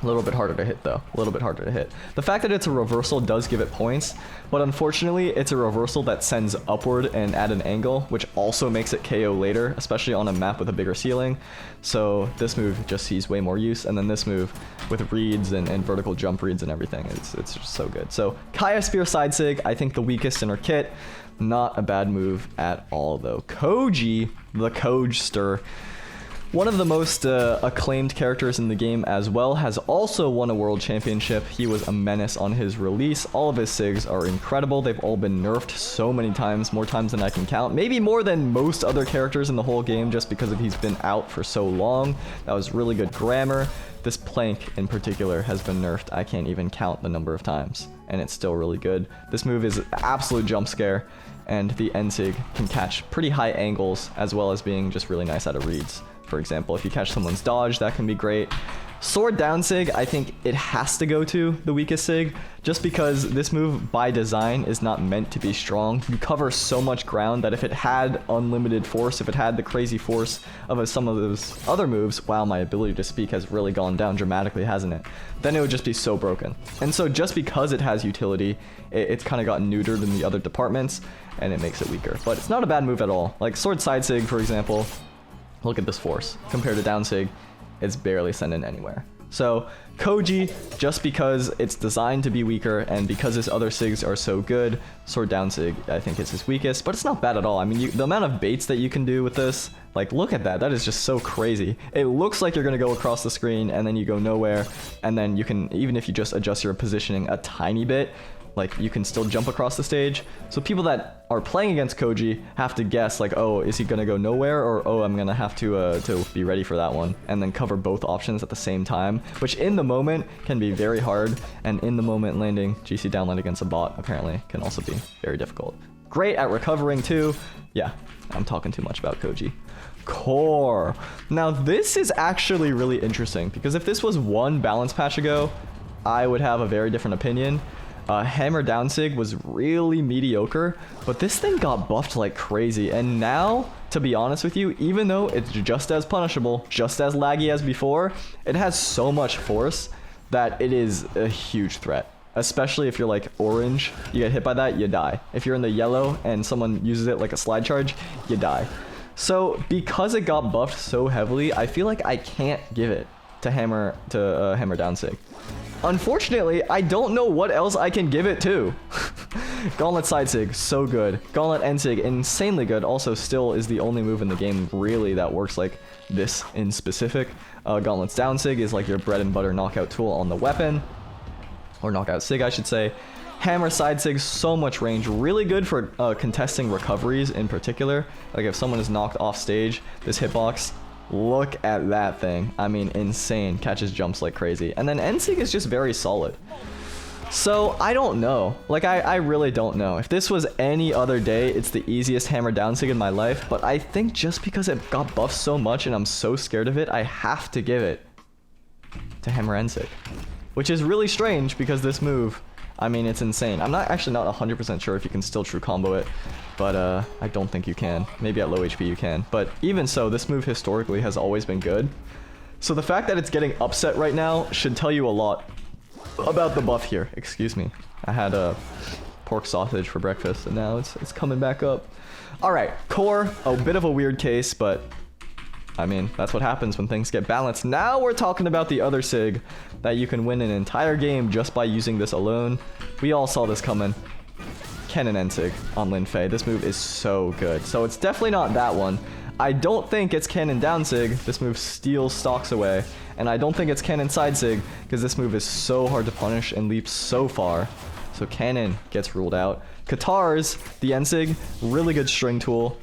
A little bit harder to hit though, a little bit harder to hit. The fact that it's a reversal does give it points, but unfortunately it's a reversal that sends upward and at an angle, which also makes it KO later, especially on a map with a bigger ceiling. So this move just sees way more use, and then this move with reads and vertical jump reads and everything, it's just so good. So Kaya Spear Side Sig, I think the weakest in her kit. Not a bad move at all though. Koji, the Kojster, one of the most acclaimed characters in the game as well, has also won a world championship. He was a menace on his release. All of his SIGs are incredible. They've all been nerfed so many times, more times than I can count. Maybe more than most other characters in the whole game just because he's been out for so long. That was really good grammar. This plank in particular has been nerfed. I can't even count the number of times, and it's still really good. This move is an absolute jump scare, and the N-Sig can catch pretty high angles as well as being just really nice out of reads. For example, if you catch someone's dodge, that can be great. Sword down sig, I think it has to go to the weakest sig, just because this move by design is not meant to be strong. You cover so much ground that if it had unlimited force, if it had the crazy force of some of those other moves, wow, my ability to speak has really gone down dramatically, hasn't it? Then it would just be so broken. And so just because it has utility, it's kind of gotten neutered in the other departments, and it makes it weaker. But it's not a bad move at all. Like sword side sig, for example, look at this force. Compared to down sig, it's barely sending anywhere. So Koji, just because it's designed to be weaker and because his other SIGs are so good, Sword Down SIG I think is his weakest, but it's not bad at all. I mean, the amount of baits that you can do with this, like look at that, that is just so crazy. It looks like you're gonna go across the screen and then you go nowhere, and then you can, even if you just adjust your positioning a tiny bit, like you can still jump across the stage. So people that are playing against Koji have to guess like, oh, is he gonna go nowhere, or oh, I'm gonna have to be ready for that one, and then cover both options at the same time, which in the moment can be very hard, and in the moment landing GC downland against a bot apparently can also be very difficult. Great at recovering too. Yeah, I'm talking too much about Koji. Core. Now this is actually really interesting, because if this was one balance patch ago, I would have a very different opinion. Hammer down SIG was really mediocre, but this thing got buffed like crazy, and now, to be honest with you, even though it's just as punishable, just as laggy as before, it has so much force that it is a huge threat. Especially if you're like orange, you get hit by that, you die. If you're in the yellow and someone uses it like a slide charge, you die. So because it got buffed so heavily, I feel like I can't give it to hammer down SIG. Unfortunately, I don't know what else I can give it to. Gauntlet side SIG, so good. Gauntlet end SIG, insanely good. Also, still is the only move in the game really that works like this in specific. Gauntlet's down SIG is like your bread and butter knockout tool on the weapon. Or knockout SIG, I should say. Hammer side SIG, so much range. Really good for contesting recoveries in particular. Like if someone is knocked off stage, this hitbox, look at that thing. I mean, insane. Catches jumps like crazy. And then NSIG is just very solid. So, I don't know. Like, I really don't know. If this was any other day, it's the easiest hammer down SIG in my life. But I think just because it got buffed so much and I'm so scared of it, I have to give it to hammer NSIG. Which is really strange because this move, I mean, it's insane. I'm not 100% sure if you can still true combo it, but I don't think you can. Maybe at low HP you can. But even so, this move historically has always been good. So the fact that it's getting upset right now should tell you a lot about the buff here. Excuse me. I had a pork sausage for breakfast and now it's coming back up. All right, core, a bit of a weird case, but I mean, that's what happens when things get balanced. Now we're talking about the other SIG that you can win an entire game just by using this alone. We all saw this coming. Cannon N SIG on Lin Fei. This move is so good. So it's definitely not that one. I don't think it's Cannon down SIG. This move steals stocks away. And I don't think it's Cannon side SIG because this move is so hard to punish and leaps so far. So Cannon gets ruled out. Katar's, the N SIG, really good string tool.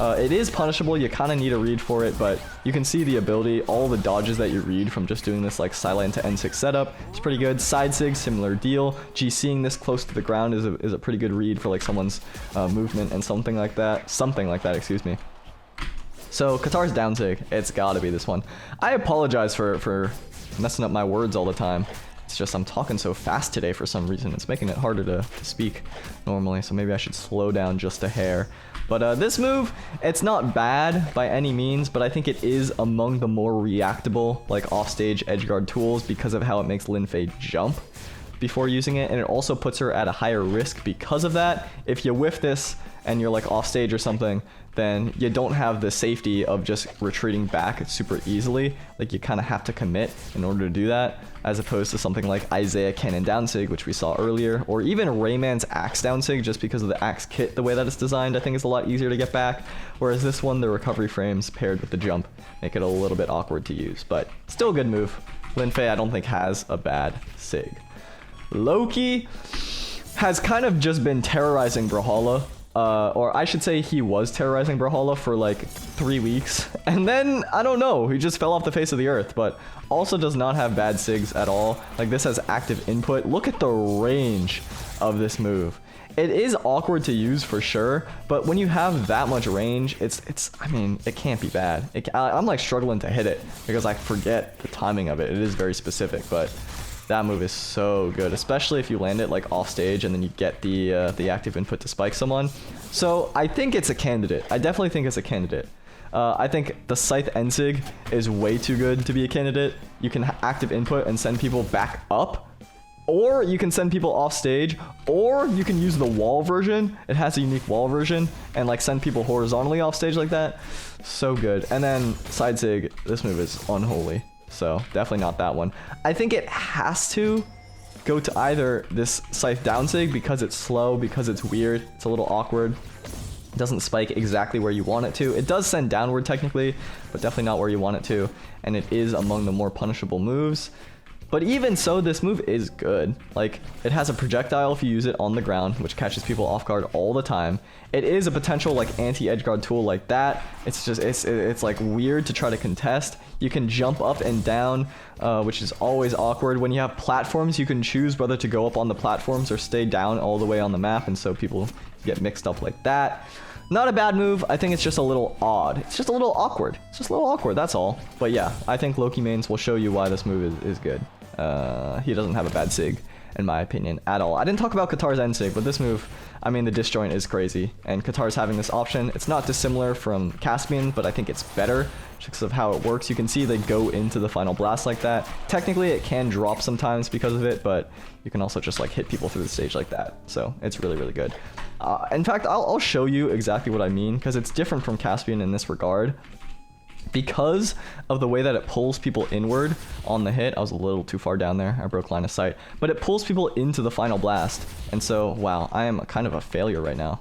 It is punishable, you kind of need a read for it, but you can see the ability, all the dodges that you read from just doing this like silent to N6 setup. It's pretty good. Side SIG, similar deal. GCing this close to the ground is a pretty good read for like someone's movement and something like that, excuse me. So Katar's down SIG, it's gotta be this one. I apologize for messing up my words all the time. It's just I'm talking so fast today for some reason. It's making it harder to speak normally, so maybe I should slow down just a hair. But this move, it's not bad by any means, but I think it is among the more reactable, like offstage edgeguard tools because of how it makes Lin Fei jump before using it, and it also puts her at a higher risk because of that. If you whiff this and you're like offstage or something, then you don't have the safety of just retreating back super easily. Like you kind of have to commit in order to do that, as opposed to something like Isaiah Cannon down SIG, which we saw earlier, or even Rayman's axe down SIG, just because of the axe kit, the way that it's designed, I think is a lot easier to get back. Whereas this one, the recovery frames paired with the jump make it a little bit awkward to use, but still a good move. Lin Fei, I don't think has a bad SIG. Loki has kind of just been terrorizing Brawlhalla. Or I should say he was terrorizing Brawlhalla for like 3 weeks. And then, I don't know, he just fell off the face of the earth. But also does not have bad SIGs at all. Like this has active input. Look at the range of this move. It is awkward to use for sure. But when you have that much range, I mean, it can't be bad. I'm like struggling to hit it because I forget the timing of it. It is very specific, but that move is so good, especially if you land it like off stage and then you get the active input to spike someone. So I think it's a candidate. I definitely think it's a candidate. I think the Scythe N-Sig is way too good to be a candidate. You can active input and send people back up, or you can send people off stage, or you can use the wall version. It has a unique wall version and like send people horizontally off stage like that. So good. And then side SIG, this move is unholy. So definitely not that one. I think it has to go to either this Scythe down sig because it's slow, because it's weird, it's a little awkward. It doesn't spike exactly where you want it to. It does send downward technically, but definitely not where you want it to. And it is among the more punishable moves. But even so, this move is good. Like, it has a projectile if you use it on the ground, which catches people off guard all the time. It is a potential, like, anti-edge guard tool like that. It's just, it's like, weird to try to contest. You can jump up and down, which is always awkward. When you have platforms, you can choose whether to go up on the platforms or stay down all the way on the map, and so people get mixed up like that. Not a bad move. I think it's just a little odd. It's just a little awkward. It's just a little awkward, that's all. But yeah, I think Loki mains will show you why this move is good. He doesn't have a bad sig, in my opinion, at all. I didn't talk about Katar's end sig, but this move, I mean, the disjoint is crazy. And Katar's having this option. It's not dissimilar from Caspian, but I think it's better because of how it works. You can see they go into the final blast like that. Technically, it can drop sometimes because of it, but you can also just like hit people through the stage like that. So it's really, really good. In fact, I'll show you exactly what I mean because it's different from Caspian in this regard. Because of the way that it pulls people inward on the hit. I was a little too far down there. I broke line of sight. But it pulls people into the final blast. And so, wow, I am kind of a failure right now.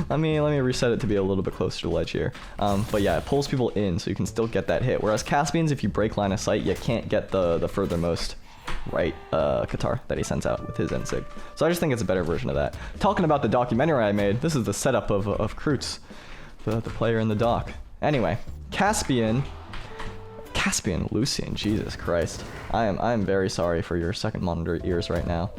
let me reset it to be a little bit closer to the ledge here. But yeah, it pulls people in so you can still get that hit. Whereas Caspian's, if you break line of sight, you can't get the furthermost right Katar that he sends out with his end sig. So I just think it's a better version of that. Talking about the documentary I made, this is the setup of Krutz, the player in the doc. Anyway, Caspian, Lucian, Jesus Christ. I am very sorry for your second monitor ears right now.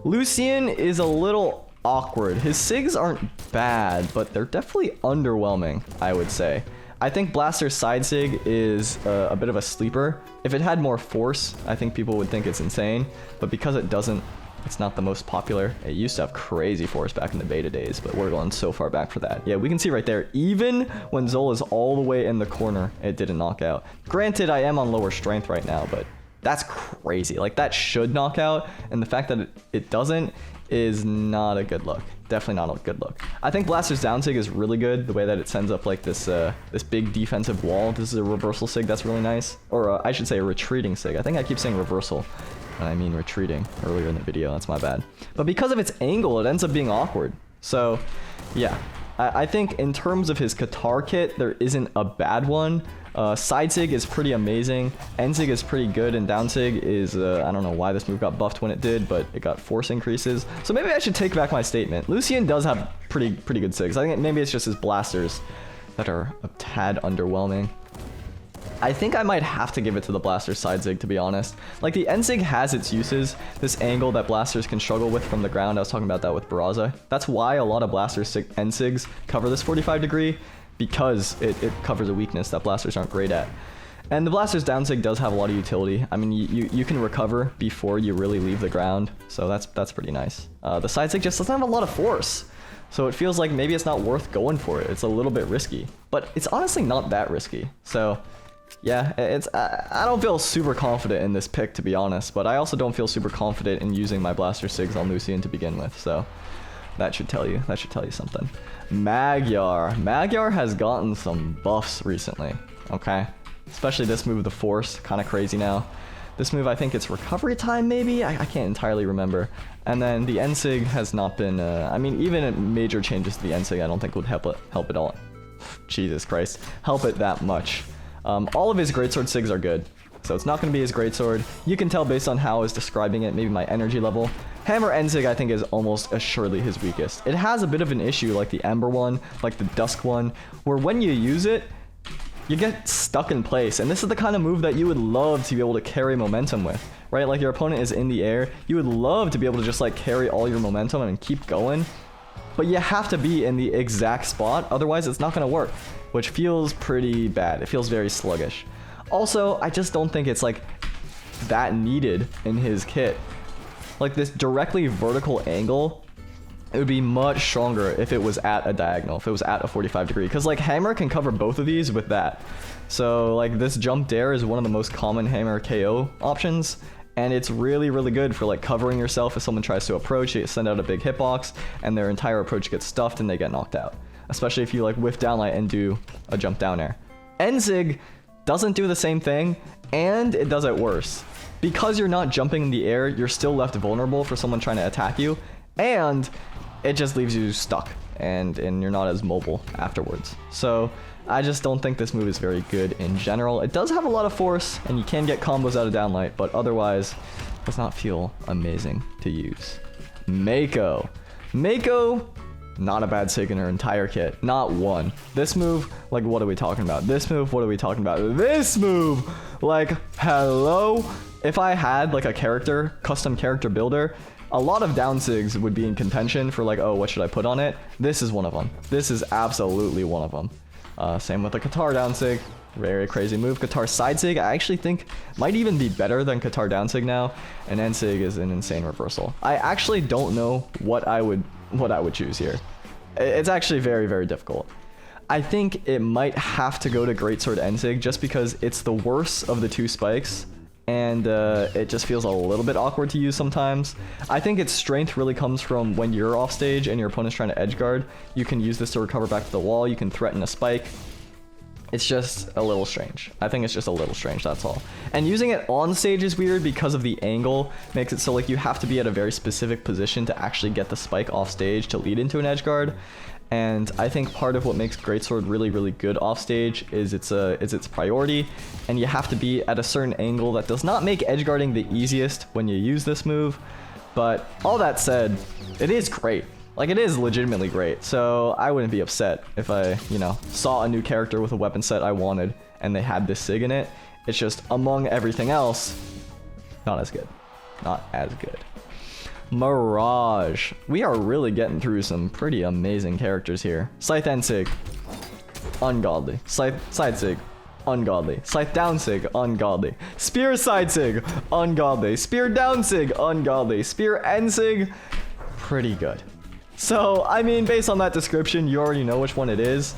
Lucian is a little awkward. His sigs aren't bad, but they're definitely underwhelming, I would say. I think Blaster's side sig is a bit of a sleeper. If it had more force, I think people would think it's insane, but because it doesn't, it's not the most popular. It used to have crazy force back in the beta days, but we're going so far back for that. Yeah, we can see right there, even when Zol is all the way in the corner, it didn't knock out. Granted, I am on lower strength right now, but that's crazy. Like, that should knock out, and the fact that it doesn't is not a good look. Definitely not a good look. I think Blaster's down sig is really good, the way that it sends up like this this big defensive wall. This is a reversal sig that's really nice. Or I should say a retreating sig. I think I keep saying reversal. And I mean retreating earlier in the video, that's my bad. But because of its angle, it ends up being awkward. So, yeah. I think in terms of his Katar kit, there isn't a bad one. Side sig is pretty amazing. End sig is pretty good, and down sig is, I don't know why this move got buffed when it did, but it got force increases. So maybe I should take back my statement. Lucian does have pretty good sigs. I think maybe it's just his blasters that are a tad underwhelming. I think I might have to give it to the Blaster side sig, to be honest. Like, the end sig has its uses. This angle that Blasters can struggle with from the ground, I was talking about that with Brawlhalla. That's why a lot of Blaster end sigs cover this 45 degree, because it covers a weakness that Blasters aren't great at. And the Blaster's down sig does have a lot of utility. I mean, you can recover before you really leave the ground, so that's pretty nice. The side sig just doesn't have a lot of force. So it feels like maybe it's not worth going for it. It's a little bit risky, but it's honestly not that risky. So yeah, I don't feel super confident in this pick, to be honest, but I also don't feel super confident in using my Blaster sigs on Lucian to begin with, so that should tell you something. Magyar has gotten some buffs recently, okay? Especially this move, the force, kind of crazy now. This move, I think it's recovery time, maybe? I can't entirely remember. And then the end sig has not been, I mean, even major changes to the end sig, I don't think would help it all. Jesus Christ, help it that much. All of his greatsword sigs are good, so it's not going to be his greatsword. You can tell based on how I was describing it, maybe my energy level. Hammer end sig, I think, is almost assuredly his weakest. It has a bit of an issue, like the Ember one, like the Dusk one, where when you use it, you get stuck in place. And this is the kind of move that you would love to be able to carry momentum with, right? Like, your opponent is in the air. You would love to be able to just, like, carry all your momentum and keep going. But you have to be in the exact spot, otherwise it's not going to work, which feels pretty bad. It feels very sluggish. Also, I just don't think it's like that needed in his kit. Like, this directly vertical angle, it would be much stronger if it was at a diagonal, if it was at a 45 degree, because like Hammer can cover both of these with that. So like this jump dare is one of the most common Hammer KO options, and it's really good for like covering yourself if someone tries to approach. You send out a big hitbox and their entire approach gets stuffed and they get knocked out, especially if you like whiff downlight and do a jump down air. Enzig doesn't do the same thing, and it does it worse. Because you're not jumping in the air, you're still left vulnerable for someone trying to attack you, and it just leaves you stuck, and you're not as mobile afterwards. So I just don't think this move is very good in general. It does have a lot of force, and you can get combos out of downlight, but otherwise does not feel amazing to use. Mako. Mako, not a bad sig in her entire kit. Not one. This move, like, what are we talking about? This move, what are we talking about? This move, like, hello? If I had, like, a character, custom character builder, a lot of down sigs would be in contention for, like, oh, what should I put on it? This is one of them. This is absolutely one of them. Same with the Qatar down sig. Very crazy move. Qatar side sig, I actually think might even be better than Qatar down sig now. And end sig is an insane reversal. I actually don't know what I would choose here. It's actually very, very difficult. I think it might have to go to Greatsword end sig just because it's the worst of the two spikes. And it just feels a little bit awkward to use sometimes. I think its strength really comes from when you're off stage and your opponent's trying to edge guard. You can use this to recover back to the wall. You can threaten a spike. It's just a little strange. I think it's just a little strange, that's all. And using it on stage is weird because of the angle. Makes it so like you have to be at a very specific position to actually get the spike off stage to lead into an edge guard. And I think part of what makes Greatsword really, really good off stage is its priority. And you have to be at a certain angle that does not make edge guarding the easiest when you use this move. But all that said, it is great. Like, it is legitimately great, so I wouldn't be upset if I, you know, saw a new character with a weapon set I wanted and they had this sig in it. It's just, among everything else, not as good. Not as good. Mirage. We are really getting through some pretty amazing characters here. Scythe end sig. Ungodly. Scythe side sig. Ungodly. Scythe down sig. Ungodly. Spear side sig. Ungodly. Spear down sig. Ungodly. Spear end sig. Pretty good. So, I mean, based on that description, you already know which one it is.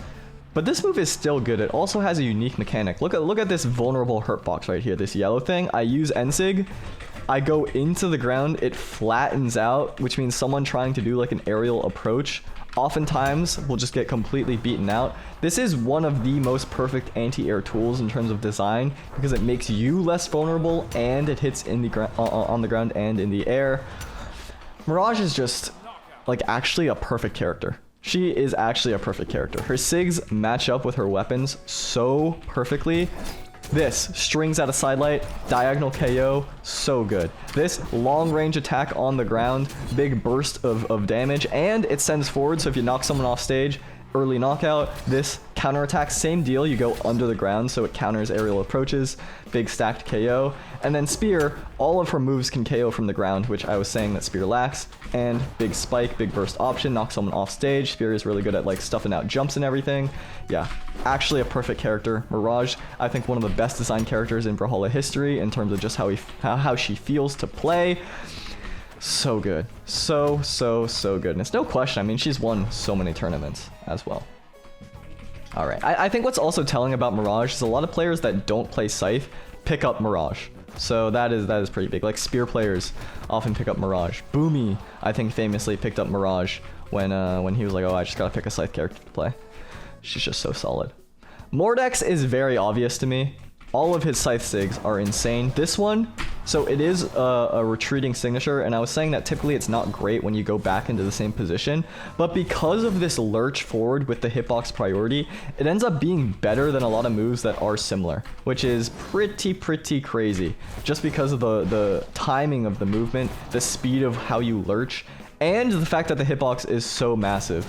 But this move is still good. It also has a unique mechanic. Look at this vulnerable hurt box right here, this yellow thing. I use Ensig. I go into the ground. It flattens out, which means someone trying to do like an aerial approach oftentimes will just get completely beaten out. This is one of the most perfect anti-air tools in terms of design because it makes you less vulnerable and it hits in the on the ground and in the air. Mirage is just like actually a perfect character. She is actually a perfect character. Her sigs match up with her weapons so perfectly. This strings out a sidelight, diagonal KO, so good. This long range attack on the ground, big burst of damage, and it sends forward, so if you knock someone off stage, early knockout. This counterattack, same deal, you go under the ground so it counters aerial approaches, big stacked KO. And then Spear, all of her moves can KO from the ground, which I was saying that Spear lacks. And big spike, big burst option, knock someone off stage. Spear is really good at like stuffing out jumps and everything. Yeah, actually a perfect character. Mirage, I think one of the best designed characters in Brawlhalla history in terms of just how she feels to play. So good. So good. And it's no question. I mean, she's won so many tournaments as well. All right. I think what's also telling about Mirage is a lot of players that don't play Scythe pick up Mirage. So that is pretty big. Like Spear players often pick up Mirage. Boomy, I think, famously picked up Mirage when he was like, oh, I just gotta pick a Scythe character to play. She's just so solid. Mordex is very obvious to me. All of his Scythe sigs are insane. This one, so it is a retreating signature, and I was saying that typically it's not great when you go back into the same position, but because of this lurch forward with the hitbox priority, it ends up being better than a lot of moves that are similar, which is pretty crazy, just because of the timing of the movement, the speed of how you lurch, and the fact that the hitbox is so massive.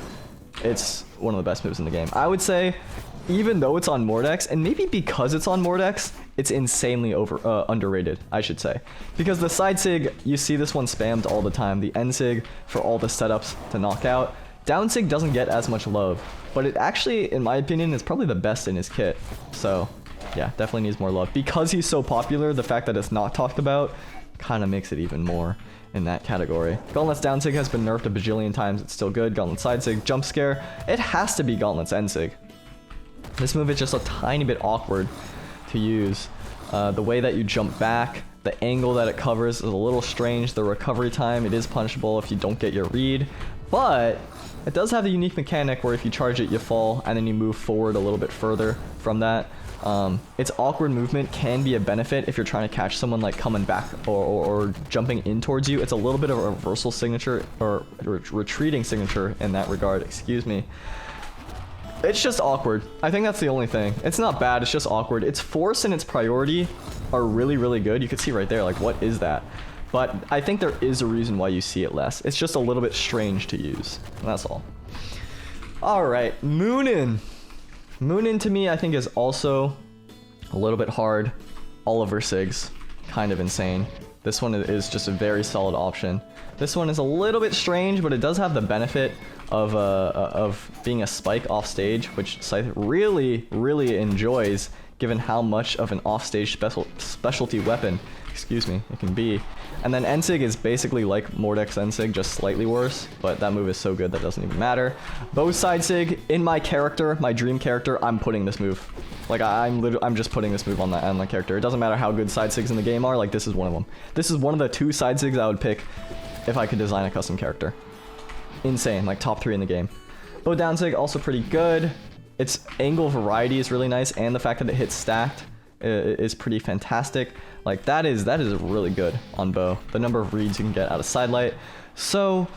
It's one of the best moves in the game. I would say, even though it's on Mordex, and maybe because it's on Mordex, it's insanely underrated, I should say. Because the side sig, you see this one spammed all the time. The end sig for all the setups to knock out. Down sig doesn't get as much love, but it actually, in my opinion, is probably the best in his kit. So, yeah, definitely needs more love. Because he's so popular, the fact that it's not talked about kind of makes it even more in that category. Gauntlet's down sig has been nerfed a bajillion times. It's still good. Gauntlet's side sig, jump scare. It has to be Gauntlet's end sig. This move is just a tiny bit awkward to use. The way that you jump back, the angle that it covers is a little strange. The recovery time, it is punishable if you don't get your read. But it does have the unique mechanic where if you charge it, you fall, and then you move forward a little bit further from that. Its awkward movement can be a benefit if you're trying to catch someone like coming back or jumping in towards you. It's a little bit of a reversal signature or retreating signature in that regard, excuse me. It's just awkward. I think that's the only thing. It's not bad, it's just awkward. Its force and its priority are really, really good. You can see right there, like, what is that? But I think there is a reason why you see it less. It's just a little bit strange to use. That's all. All right, Moonin. Moonin to me, I think, is also a little bit hard. Oliver Sigs, kind of insane. This one is just a very solid option. This one is a little bit strange, but it does have the benefit of being a spike off stage, which Scythe really, really enjoys, given how much of an offstage specialty weapon, excuse me, it can be. And then Ensig is basically like Mordex Ensig, just slightly worse, but that move is so good that doesn't even matter. Bow Side Sig, in my character, my dream character, I'm putting this move. Like, I'm just putting this move on my character. It doesn't matter how good side sigs in the game are, like, this is one of them. This is one of the 2 side sigs I would pick if I could design a custom character. Insane, like top 3 in the game. Bow Down Sig, also pretty good. Its angle variety is really nice, and the fact that it hits stacked is pretty fantastic. Like, that is really good on bow. The number of reads you can get out of sidelight. So,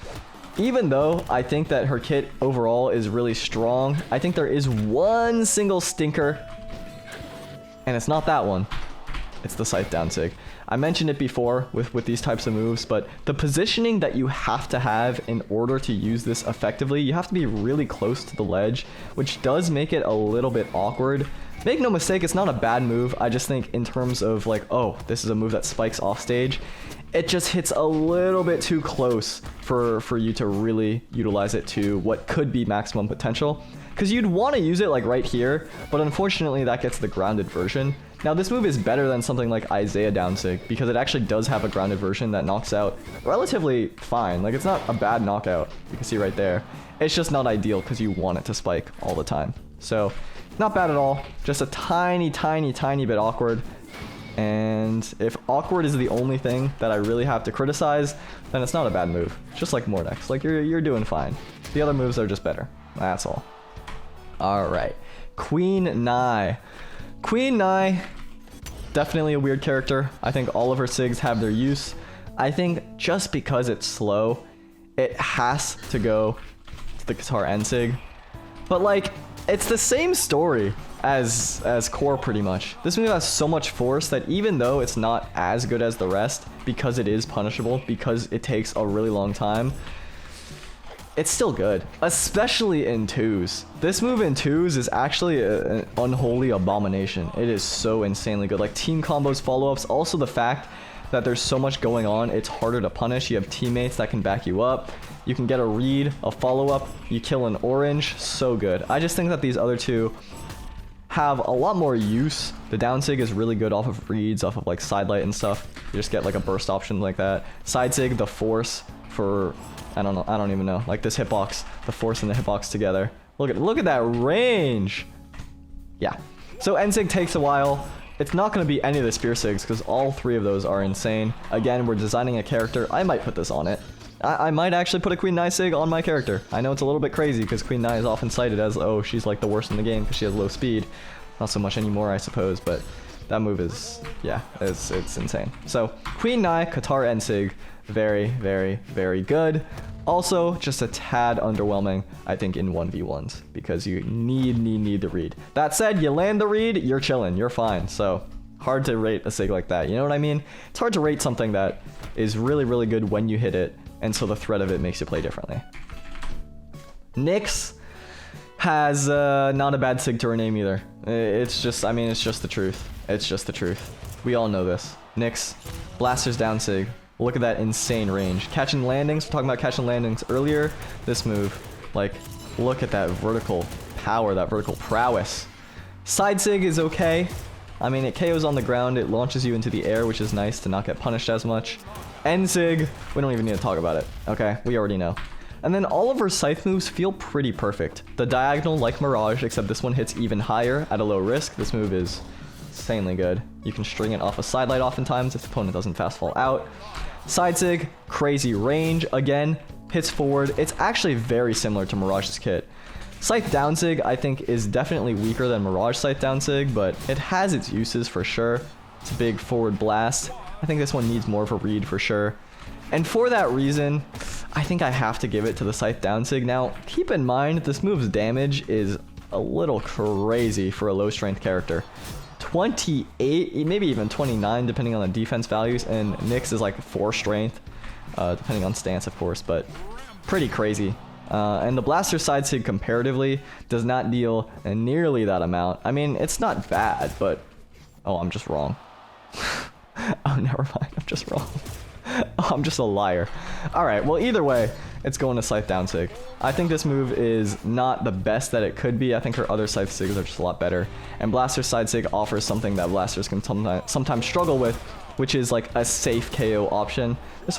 even though I think that her kit overall is really strong, I think there is one single stinker, and it's not that one. It's the Scythe Down Sig. I mentioned it before with these types of moves, but the positioning that you have to have in order to use this effectively, you have to be really close to the ledge, which does make it a little bit awkward. Make no mistake, it's not a bad move. I just think in terms of like, oh, this is a move that spikes off stage, it just hits a little bit too close for you to really utilize it to what could be maximum potential. Because you'd want to use it like right here, but unfortunately that gets the grounded version. Now this move is better than something like Isaiah Downsig because it actually does have a grounded version that knocks out relatively fine. Like, it's not a bad knockout, you can see right there. It's just not ideal because you want it to spike all the time. So, not bad at all, just a tiny bit awkward. And if awkward is the only thing that I really have to criticize, then it's not a bad move. Just like Mordex, like you're doing fine. The other moves are just better, that's all. Alright, Queen Nai. Queen Nai, definitely a weird character. I think all of her SIGs have their use. I think just because it's slow, it has to go to the Guitar End SIG. But like, it's the same story as Core pretty much. This move has so much force that even though it's not as good as the rest, because it is punishable, because it takes a really long time, it's still good, especially in 2s. This move in 2s is actually an unholy abomination. It is so insanely good. Like, team combos, follow-ups, also the fact that there's so much going on, it's harder to punish. You have teammates that can back you up. You can get a read, a follow-up, you kill an orange, so good. I just think that these other 2 have a lot more use. The down sig is really good off of reads, off of like sidelight and stuff. You just get like a burst option like that. Side sig, the force for, I don't even know, like this hitbox, the force and the hitbox together. Look at that range. Yeah. So Ensig takes a while. It's not going to be any of the spear sigs because all 3 of those are insane. Again, we're designing a character. I might put this on it. I might actually put a Queen Nai sig on my character. I know it's a little bit crazy because Queen Nai is often cited as, oh, she's like the worst in the game because she has low speed. Not so much anymore, I suppose, but that move is, yeah, it's insane. So Queen Nai, Qatar Ensig, very, very, very good. Also, just a tad underwhelming, I think, in 1v1s because you need the read. That said, you land the read, you're chilling, you're fine. So hard to rate a sig like that, you know what I mean? It's hard to rate something that is really, really good when you hit it, and so the threat of it makes you play differently. Nyx has not a bad sig to her name either. It's just, I mean, it's just the truth. It's just the truth. We all know this. Nyx, Blaster's down sig. Look at that insane range. Catching landings, we're talking about catching landings earlier. This move, like, look at that vertical power, that vertical prowess. Side sig is okay. I mean, it KOs on the ground, it launches you into the air, which is nice to not get punished as much. End sig, we don't even need to talk about it. Okay, we already know. And then all of her scythe moves feel pretty perfect. The diagonal, like Mirage, except this one hits even higher at a low risk. This move is insanely good. You can string it off a sidelight oftentimes if the opponent doesn't fast fall out. Side sig, crazy range. Again, hits forward. It's actually very similar to Mirage's kit. Scythe down sig, I think, is definitely weaker than Mirage Scythe down sig, but it has its uses for sure. It's a big forward blast. I think this one needs more of a read for sure. And for that reason, I think I have to give it to the Scythe down sig. Now, keep in mind, this move's damage is a little crazy for a low strength character. 28, maybe even 29, depending on the defense values, and Nyx is like 4 strength, depending on stance, of course, but pretty crazy. And the Blaster side sig comparatively does not deal nearly that amount. I mean, it's not bad, but... Oh, I'm just wrong. Oh, never mind. I'm just wrong. Oh, I'm just a liar. Alright, well, either way, it's going to Scythe down sig. I think this move is not the best that it could be. I think her other Scythe sigs are just a lot better. And Blaster side sig offers something that Blasters can sometimes struggle with, which is like a safe KO option. This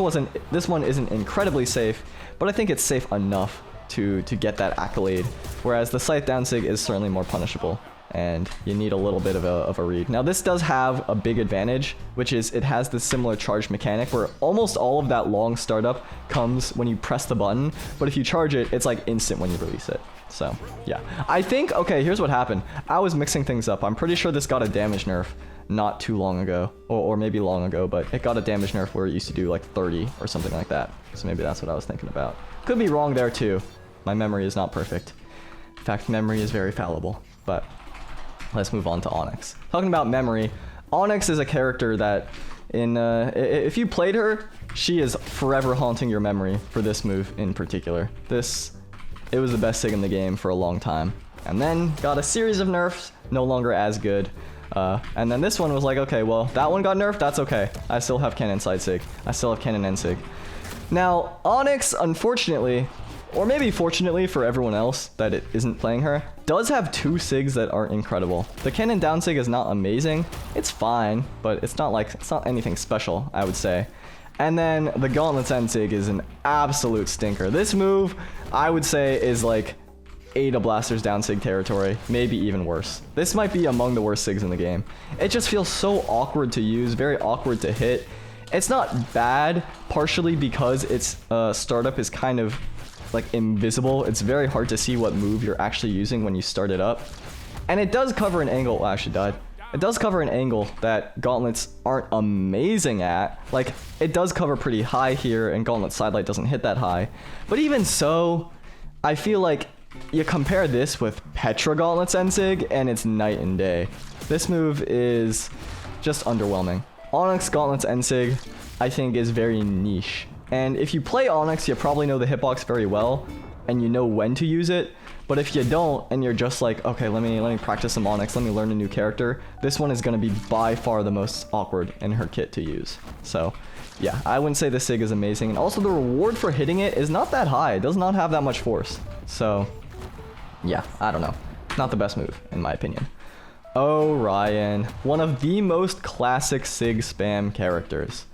one isn't incredibly safe, but I think it's safe enough to get that accolade. Whereas the Scythe down sig is certainly more punishable, and you need a little bit of a read. Now this does have a big advantage, which is it has this similar charge mechanic where almost all of that long startup comes when you press the button, but if you charge it, it's like instant when you release it. So yeah, I think, okay, here's what happened. I was mixing things up. I'm pretty sure this got a damage nerf not too long ago, or maybe long ago, but it got a damage nerf where it used to do like 30 or something like that. So maybe that's what I was thinking about. Could be wrong there too. My memory is not perfect. In fact, memory is very fallible, but let's move on to Onyx. Talking about memory, Onyx is a character that if you played her, she is forever haunting your memory for this move in particular. It was the best sig in the game for a long time, and then got a series of nerfs, no longer as good. And then this one was like, okay, well, that one got nerfed, that's okay. I still have cannon side sig. I still have cannon end sig. Now, Onyx, unfortunately, or maybe fortunately for everyone else that it isn't playing her, does have 2 sigs that are incredible. The cannon down sig is not amazing. It's fine, but it's not anything special, I would say. And then the Gauntlet's end sig is an absolute stinker. This move, I would say, is like Ada Blaster's down sig territory, maybe even worse. This might be among the worst sigs in the game. It just feels so awkward to use, very awkward to hit. It's not bad, partially because its startup is kind of like invisible. It's very hard to see what move you're actually using when you start it up. And it does cover an angle, I actually died. It does cover an angle that Gauntlets aren't amazing at. Like, it does cover pretty high here, and Gauntlet Sidelight doesn't hit that high. But even so, I feel like you compare this with Petra Gauntlet's Ensig, and it's night and day. This move is just underwhelming. Onyx Gauntlet's Ensig, I think, is very niche. And if you play Onyx, you probably know the hitbox very well, and you know when to use it. But if you don't, and you're just like, okay, let me practice some Onyx, let me learn a new character, this one is going to be by far the most awkward in her kit to use. So, yeah, I wouldn't say the SIG is amazing. And also, the reward for hitting it is not that high. It does not have that much force. So, yeah, I don't know. Not the best move, in my opinion. Orion, one of the most classic SIG spam characters.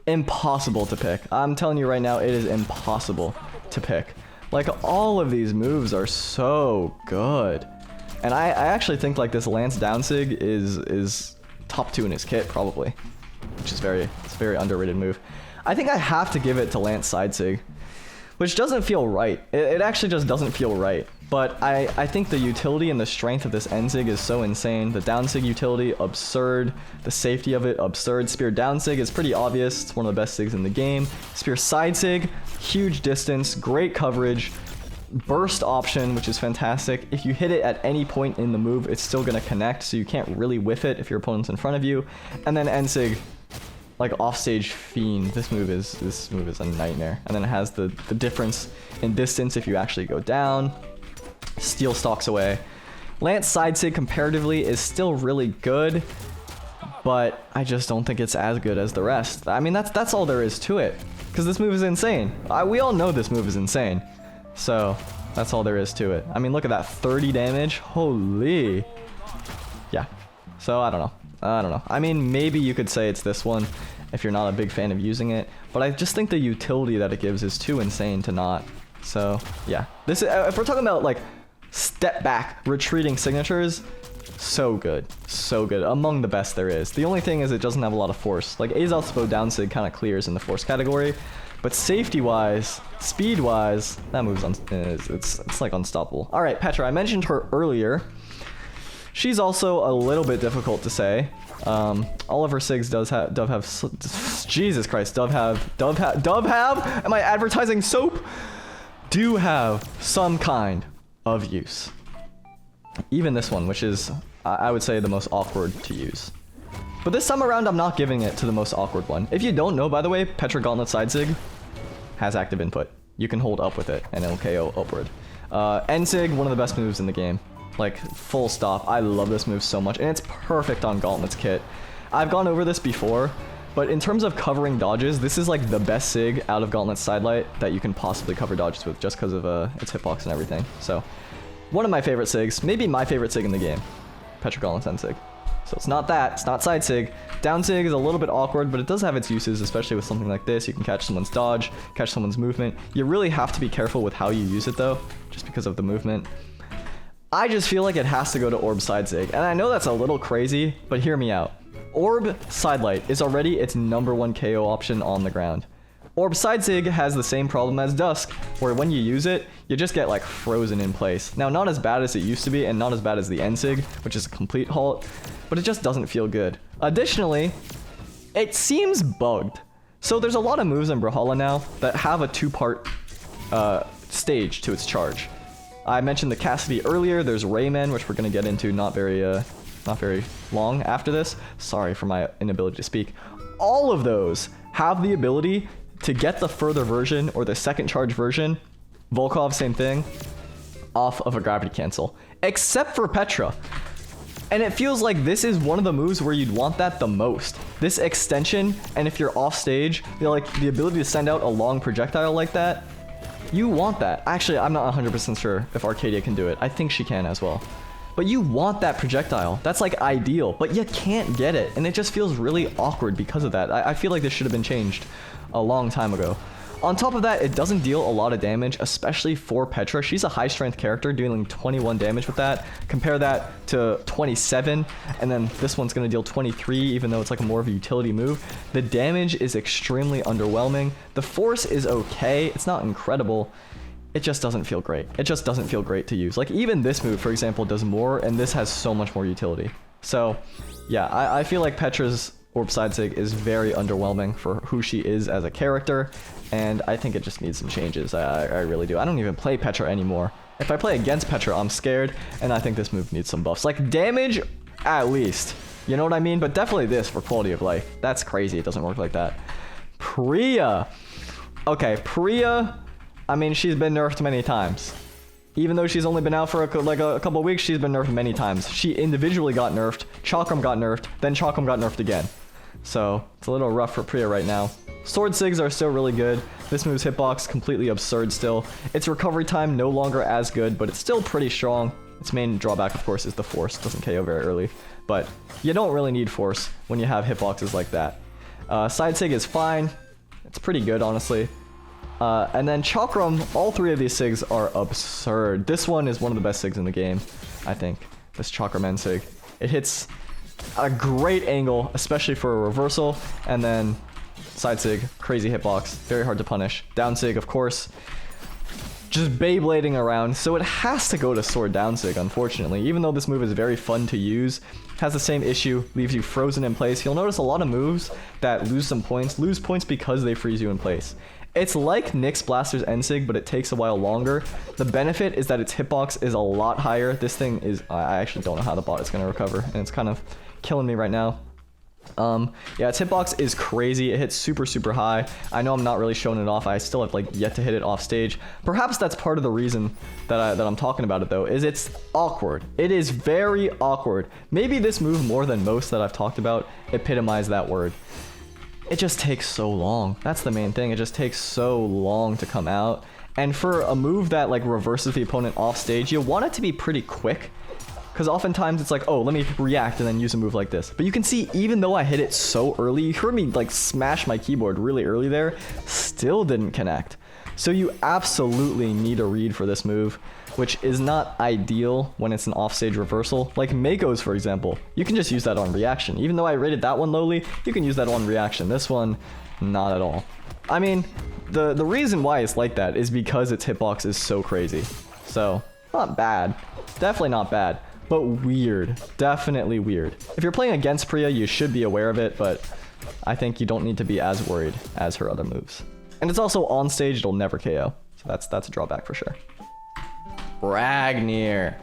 Impossible to pick. I'm telling you right now, it is impossible to pick. Like, all of these moves are so good. And I actually think, like, this Lance Downsig is top 2 in his kit, probably. Which is it's a very underrated move. I think I have to give it to Lance Sidesig, which doesn't feel right. It actually just doesn't feel right. But I think the utility and the strength of this Enzig is so insane. The Downsig utility, absurd. The safety of it, absurd. Spear Downsig is pretty obvious. It's one of the best Sigs in the game. Spear Sidesig, huge distance, great coverage. Burst option, which is fantastic. If you hit it at any point in the move, it's still going to connect, so you can't really whiff it if your opponent's in front of you. And then Enzig, like offstage Fiend. This move is a nightmare. And then it has the difference in distance if you actually go down. Steel stalks away. Lance Sidesig comparatively is still really good, but I just don't think it's as good as the rest. I mean, that's all there is to it, because this move is insane. We all know this move is insane, so that's all there is to it. I mean, look at that 30 damage. Holy. Yeah. So I don't know. I mean, maybe you could say it's this one if you're not a big fan of using it, but I just think the utility that it gives is too insane to not. So yeah, this if we're talking about like step back retreating signatures, so good, among the best there is. The only thing is it doesn't have a lot of force. Like Azel's Bow Downsig kind of clears in the force category, But safety-wise, speed-wise, that move's it's like unstoppable. All right, Petra, I mentioned her earlier. She's also a little bit difficult to say. All of her SIGs does have, Jesus Christ, am I advertising soap? Do have some kind of use. Even this one, which is, I would say, the most awkward to use. But this time around, I'm not giving it to the most awkward one. If you don't know, by the way, Petra Gauntlet Side SIG has active input. You can hold up with it, and it'll KO upward. End SIG, one of the best moves in the game. Like, full stop. I love this move so much, and it's perfect on Gauntlet's kit. I've gone over this before, but in terms of covering dodges, this is like the best SIG out of Gauntlet's Sidelight that you can possibly cover dodges with, just because of its hitbox and everything. So, one of my favorite SIGs, maybe my favorite SIG in the game, Petra Gauntlet's End SIG. So it's not that, it's not side SIG. Down SIG is a little bit awkward, but it does have its uses, especially with something like this. You can catch someone's dodge, catch someone's movement. You really have to be careful with how you use it though, just because of the movement. I just feel like it has to go to Orb Side SIG, and I know that's a little crazy, but hear me out. Orb Sidelight is already its #1 KO option on the ground. Orb Side SIG has the same problem as Dusk, where when you use it, you just get like frozen in place. Now, not as bad as it used to be, and not as bad as the End SIG, which is a complete halt, but it just doesn't feel good. Additionally, it seems bugged. So there's a lot of moves in Brawlhalla now that have a two-part stage to its charge. I mentioned the Cassidy earlier. There's Rayman, which we're going to get into not very long after this. Sorry for my inability to speak. All of those have the ability to get the further version or the second charge version, Volkov, same thing, off of a gravity cancel. Except for Petra. And it feels like this is one of the moves where you'd want that the most. This extension, and if you're off stage, you know, like the ability to send out a long projectile like that, you want that. Actually, I'm not 100% sure if Arcadia can do it. I think she can as well. But you want that projectile. That's like ideal, but you can't get it. And it just feels really awkward because of that. I feel like this should have been changed a long time ago. On top of that, it doesn't deal a lot of damage, especially for Petra. She's a high strength character dealing 21 damage with that. Compare that to 27, and then this one's going to deal 23, even though it's like a more of a utility move. The damage is extremely underwhelming. The force is okay. It's not incredible. It just doesn't feel great. It just doesn't feel great to use. Like even this move, for example, does more, and this has so much more utility. So yeah, I feel like Petra's Orb Side SIG is very underwhelming for who she is as a character, and I think it just needs some changes. I really do. I don't even play Petra anymore. If I play against Petra, I'm scared, and I think this move needs some buffs. Like damage, at least. You know what I mean? But definitely this for quality of life. That's crazy. It doesn't work like that. Priya. Okay, Priya, I mean, she's been nerfed many times. Even though she's only been out for a couple of weeks, she's been nerfed many times. She individually got nerfed, Chakram got nerfed, then Chakram got nerfed again. So, it's a little rough for Priya right now. Sword SIGs are still really good. This move's hitbox completely absurd still. Its recovery time no longer as good, but it's still pretty strong. Its main drawback, of course, is the force. It doesn't KO very early. But you don't really need force when you have hitboxes like that. Side SIG is fine. It's pretty good, honestly. And then Chakram, all three of these SIGs are absurd. This one is one of the best SIGs in the game, I think. This Chakram End SIG. It hits a great angle, especially for a reversal. And then Side SIG, crazy hitbox, very hard to punish. Down SIG, of course, just Beyblading around. So it has to go to Sword Down SIG, unfortunately. Even though this move is very fun to use, has the same issue, leaves you frozen in place. You'll notice a lot of moves that lose points because they freeze you in place. It's like Nyx Blaster's End SIG, but it takes a while longer. The benefit is that its hitbox is a lot higher. This thing is, I actually don't know how the bot is going to recover, and it's kind of killing me right now. Yeah, its hitbox is crazy. It hits super, super high. I know I'm not really showing it off. I still have like yet to hit it off stage. Perhaps that's part of the reason that I'm talking about it though, is it's awkward. It is very awkward. Maybe this move more than most that I've talked about epitomize that word. It just takes so long. That's the main thing. It just takes so long to come out. And for a move that like reverses the opponent off stage, you want it to be pretty quick. Because oftentimes it's like, oh, let me react and then use a move like this. But you can see, even though I hit it so early, you heard me like smash my keyboard really early there, still didn't connect. So you absolutely need a read for this move, which is not ideal when it's an offstage reversal. Like Mako's, for example, you can just use that on reaction. Even though I rated that one lowly, you can use that on reaction. This one, Not at all. I mean, the reason why it's like that is because its hitbox is so crazy. So, not bad. Definitely not bad. But weird. Definitely weird. If you're playing against Priya, you should be aware of it, but I think you don't need to be as worried as her other moves. And it's also on stage, it'll never KO. So that's a drawback for sure. Ragnir.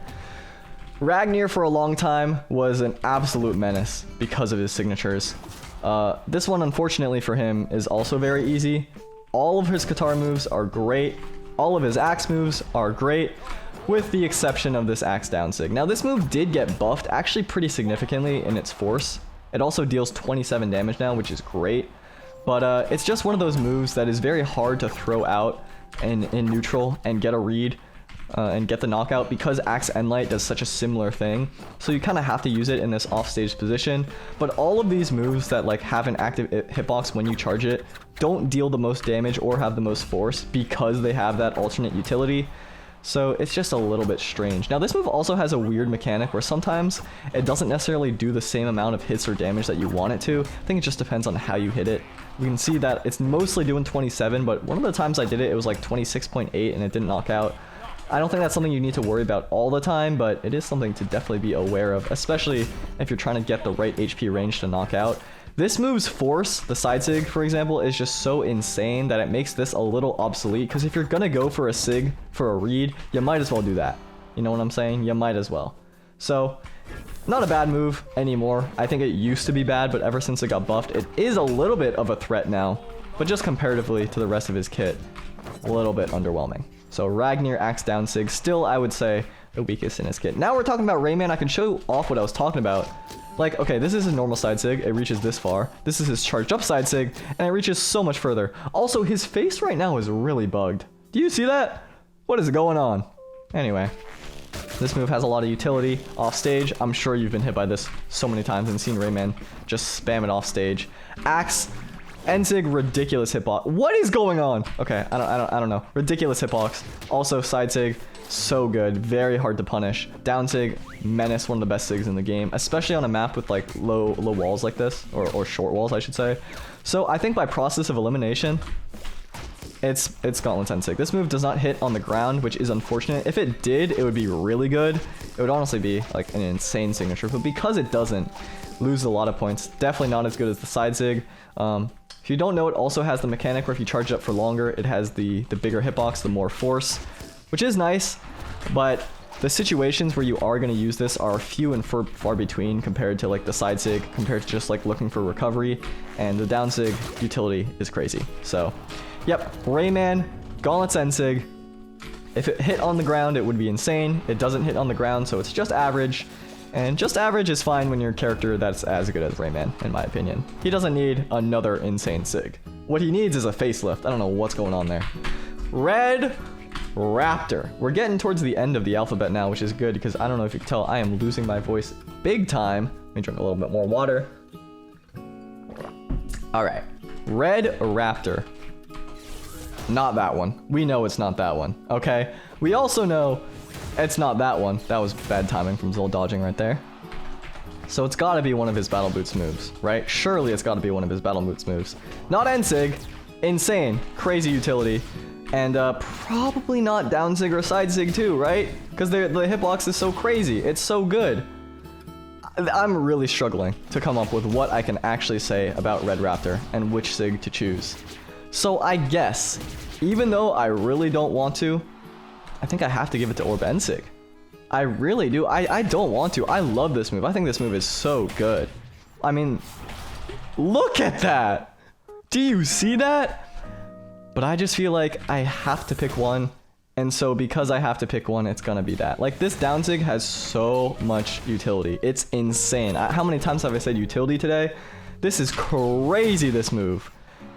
Ragnir for a long time was an absolute menace because of his signatures. This one, unfortunately for him, is also very easy. All of his Katara moves are great. All of his axe moves are great, with the exception of this axe down sig. Now, this move did get buffed actually pretty significantly in its force. It also deals 27 damage now, which is great. But it's just one of those moves that is very hard to throw out in neutral and get a read. And get the knockout because Axe Endlight does such a similar thing. So you kind of have to use it in this offstage position. But all of these moves that like have an active hitbox when you charge it don't deal the most damage or have the most force because they have that alternate utility. So it's just a little bit strange. Now this move also has a weird mechanic where sometimes it doesn't necessarily do the same amount of hits or damage that you want it to. I think it just depends on how you hit it. We can see that it's mostly doing 27, but one of the times I did it, it was like 26.8 and it didn't knock out. I don't think that's something you need to worry about all the time, but it is something to definitely be aware of, especially if you're trying to get the right HP range to knock out. This move's force, the side sig, for example, is just so insane that it makes this a little obsolete, because if you're gonna go for a sig for a read, you might as well do that. You know what I'm saying? You might as well. So, not a bad move anymore. I think it used to be bad, but ever since it got buffed, it is a little bit of a threat now, but just comparatively to the rest of his kit, a little bit underwhelming. So Ragnir, Axe Down Sig, still I would say the weakest in his kit. Now we're talking about Rayman. I can show off what I was talking about. Like, okay, this is his normal side sig. It reaches this far. This is his charged up side sig, and it reaches so much further. Also, his face right now is really bugged. Do you see that? What is going on? Anyway, this move has a lot of utility off stage. I'm sure you've been hit by this so many times and seen Rayman just spam it off stage. Axe. Ensig, ridiculous hitbox. What is going on? Okay, I don't know. Ridiculous hitbox. Also, side sig, so good. Very hard to punish. Down sig, menace, one of the best sigs in the game, especially on a map with like low walls like this, or short walls, I should say. So I think by process of elimination, it's Gauntlet's Ensig. This move does not hit on the ground, which is unfortunate. If it did, it would be really good. It would honestly be like an insane signature, but because it doesn't, lose a lot of points. Definitely not as good as the side sig. If you don't know, it also has the mechanic where if you charge it up for longer, it has the bigger hitbox, the more force, which is nice, but the situations where you are going to use this are few and far between compared to like the side sig, compared to just like looking for recovery, and the down sig utility is crazy. So, yep, Rayman, Gauntlet's Ensig. If it hit on the ground, it would be insane. It doesn't hit on the ground, so it's just average. And just average is fine when you're a character that's as good as Rayman, in my opinion. He doesn't need another insane sig. What he needs is a facelift. I don't know what's going on there. Red Raptor. We're getting towards the end of the alphabet now, which is good because I don't know if you can tell, I am losing my voice big time. Let me drink a little bit more water. All right, Red Raptor. Not that one. We know it's not that one, okay? We also know it's not that one. That was bad timing from Zol dodging right there. So it's gotta be one of his Battle Boots moves, right? Surely it's gotta be one of his Battle Boots moves. Not Ensig. Insane. Crazy utility. And probably not down sig or side sig too, right? Because the hitbox is so crazy. It's so good. I'm really struggling to come up with what I can actually say about Red Raptor and which sig to choose. So I guess, even though I really don't want to, I think I have to give it to Orb Ensig. I really do. I don't want to. I love this move. I think this move is so good. I mean, look at that. Do you see that? But I just feel like I have to pick one. And so because I have to pick one, it's gonna be that. Like, this down sig has so much utility. It's insane. How many times have I said utility today? This is crazy, this move.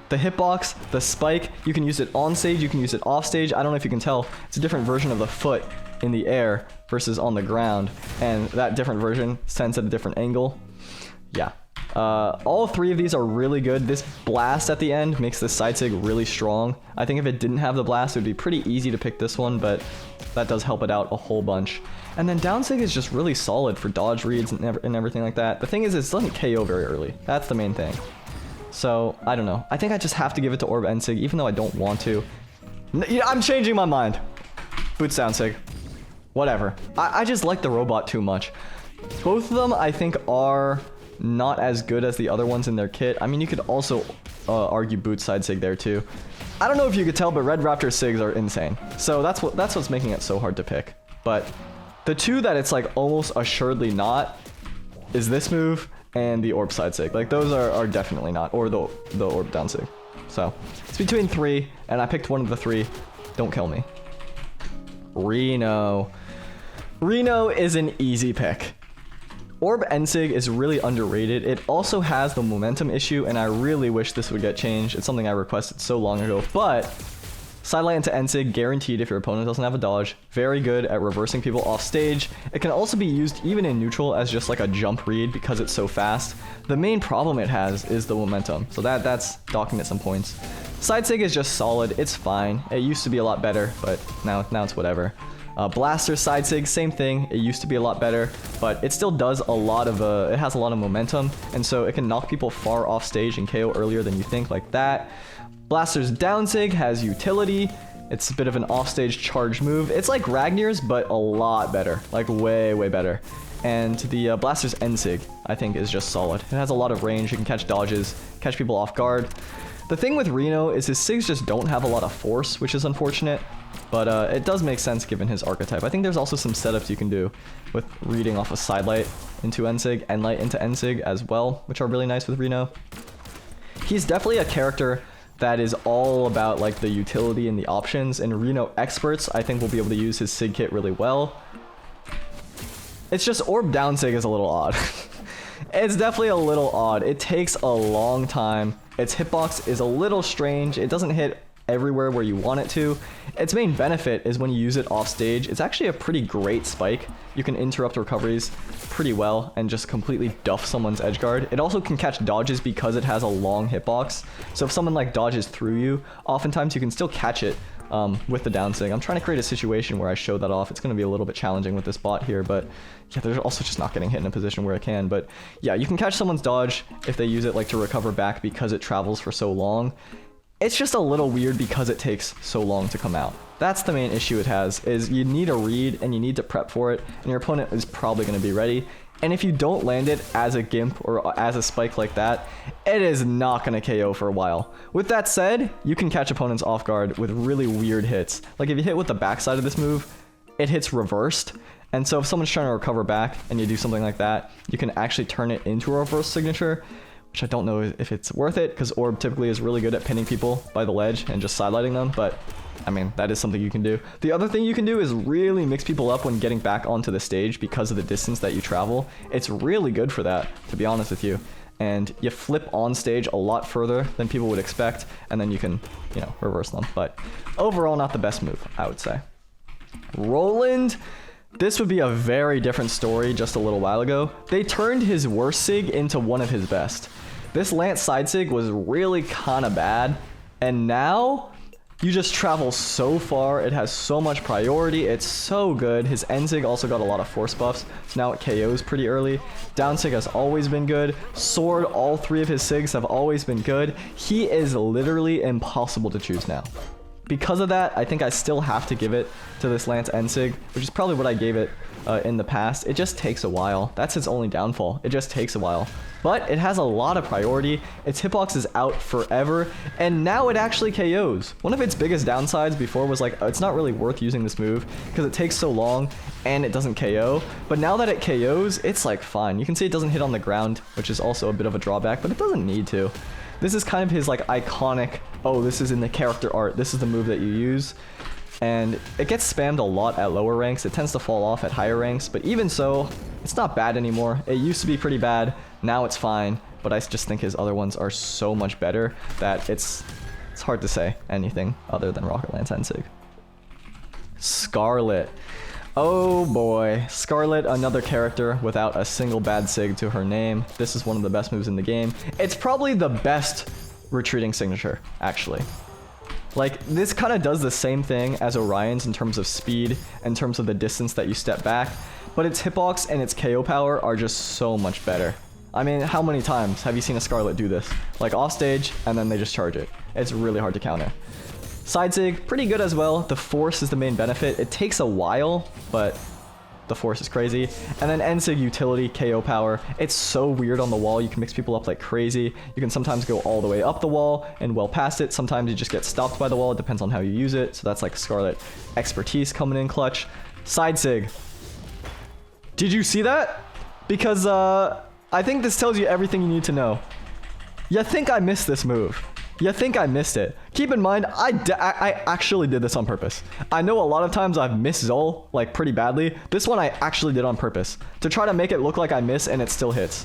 The hitbox, the spike, you can use it on stage, you can use it off stage. I don't know if you can tell, it's a different version of the foot in the air versus on the ground. And that different version sends at a different angle. Yeah. All three of these are really good. This blast at the end makes this side sig really strong. I think if it didn't have the blast, it would be pretty easy to pick this one, but that does help it out a whole bunch. And then down sig is just really solid for dodge reads and everything like that. The thing is, it doesn't KO very early. That's the main thing. So, I don't know. I think I just have to give it to Orb Ensig, even though I don't want to. Yeah, I'm changing my mind. Boots down Sig. Whatever. I just like the robot too much. Both of them, I think, are not as good as the other ones in their kit. I mean, you could also argue Boots side Sig there too. I don't know if you could tell, but Red Raptor Sigs are insane. So that's what's making it so hard to pick. But the two that it's like almost assuredly not is this move and the Orb side Sig. Like those are definitely not, or the Orb down Sig. So it's between three, and I picked one of the three. Don't kill me. Reno. Reno is an easy pick. Orb Ensig is really underrated. It also has the momentum issue, and I really wish this would get changed. It's something I requested so long ago, but sidelight into Ensig, guaranteed if your opponent doesn't have a dodge. Very good at reversing people off stage. It can also be used even in neutral as just like a jump read because it's so fast. The main problem it has is the momentum, so that's docking it some points. Side Sig is just solid. It's fine. It used to be a lot better, but now it's whatever. Blaster side Sig, same thing. It used to be a lot better, but it still does a lot of it has a lot of momentum, and so it can knock people far off stage and KO earlier than you think, like that. Blaster's down Sig has utility. It's a bit of an offstage charge move. It's like Ragnar's, but a lot better, like way better. And the Blaster's End Sig, I think, is just solid. It has a lot of range. You can catch dodges, catch people off guard. The thing with Reno is his Sigs just don't have a lot of force, which is unfortunate. But it does make sense given his archetype. I think there's also some setups you can do with reading off a sidelight into Ensig and light into Ensig as well, which are really nice with Reno. He's definitely a character that is all about like the utility and the options, and Reno experts I think will be able to use his Sig kit really well. It's just Orb down Sig is a little odd. It's definitely a little odd. It takes a long time. Its hitbox is a little strange. It doesn't hit everywhere where you want it to. Its main benefit is when you use it off stage, it's actually a pretty great spike. You can interrupt recoveries pretty well and just completely duff someone's edge guard. It also can catch dodges because it has a long hitbox. So if someone like dodges through you, oftentimes you can still catch it with the down Sig. I'm trying to create a situation where I show that off. It's going to be a little bit challenging with this bot here, but yeah, they're also just not getting hit in a position where I can. But yeah, you can catch someone's dodge if they use it like to recover back because it travels for so long. It's just a little weird because it takes so long to come out. That's the main issue it has, is you need a read and you need to prep for it, and your opponent is probably going to be ready. And if you don't land it as a gimp or as a spike like that, it is not going to KO for a while. With that said, you can catch opponents off guard with really weird hits. Like if you hit with the backside of this move, it hits reversed. And so if someone's trying to recover back and you do something like that, you can actually turn it into a reverse signature, which I don't know if it's worth it, because Orb typically is really good at pinning people by the ledge and just sidelighting them, but I mean, that is something you can do. The other thing you can do is really mix people up when getting back onto the stage because of the distance that you travel. It's really good for that, to be honest with you. And you flip on stage a lot further than people would expect, and then you can, you know, reverse them. But overall, not the best move, I would say. Roland, this would be a very different story just a little while ago. They turned his worst Sig into one of his best. This Lance side Sig was really kind of bad, and now you just travel so far. It has so much priority. It's so good. His End Sig also got a lot of force buffs, so now it KOs pretty early. Down Sig has always been good. Sword, all three of his Sigs have always been good. He is literally impossible to choose now. Because of that, I think I still have to give it to this Lance End Sig, which is probably what I gave it in the past. It just takes a while. That's its only downfall. It just takes a while. But it has a lot of priority. Its hitbox is out forever, and now it actually KOs. One of its biggest downsides before was like, it's not really worth using this move because it takes so long and it doesn't KO. But now that it KOs, it's like fine. You can see it doesn't hit on the ground, which is also a bit of a drawback, but it doesn't need to. This is kind of his like iconic, oh, this is in the character art, this is the move that you use. And it gets spammed a lot at lower ranks. It tends to fall off at higher ranks, but even so, it's not bad anymore. It used to be pretty bad, now it's fine, but I just think his other ones are so much better that it's hard to say anything other than Rocket Lance Ensig. Scarlet. Oh boy, Scarlet, another character without a single bad Sig to her name. This is one of the best moves in the game. It's probably the best retreating signature, actually. Like, this kind of does the same thing as Orion's in terms of speed, in terms of the distance that you step back, but its hitbox and its KO power are just so much better. I mean, how many times have you seen a Scarlet do this? Like off stage, and then they just charge it. It's really hard to counter. Side Sig, pretty good as well. The force is the main benefit. It takes a while, but the force is crazy. And then End Sig utility, KO power. It's so weird on the wall. You can mix people up like crazy. You can sometimes go all the way up the wall and well past it. Sometimes you just get stopped by the wall. It depends on how you use it. So that's like Scarlet expertise coming in clutch. Side Sig. Did you see that? Because I think this tells you everything you need to know. You think I missed this move. You think I missed it. Keep in mind, I actually did this on purpose. I know a lot of times I've missed Zol, like, pretty badly. This one I actually did on purpose. To try to make it look like I miss and it still hits.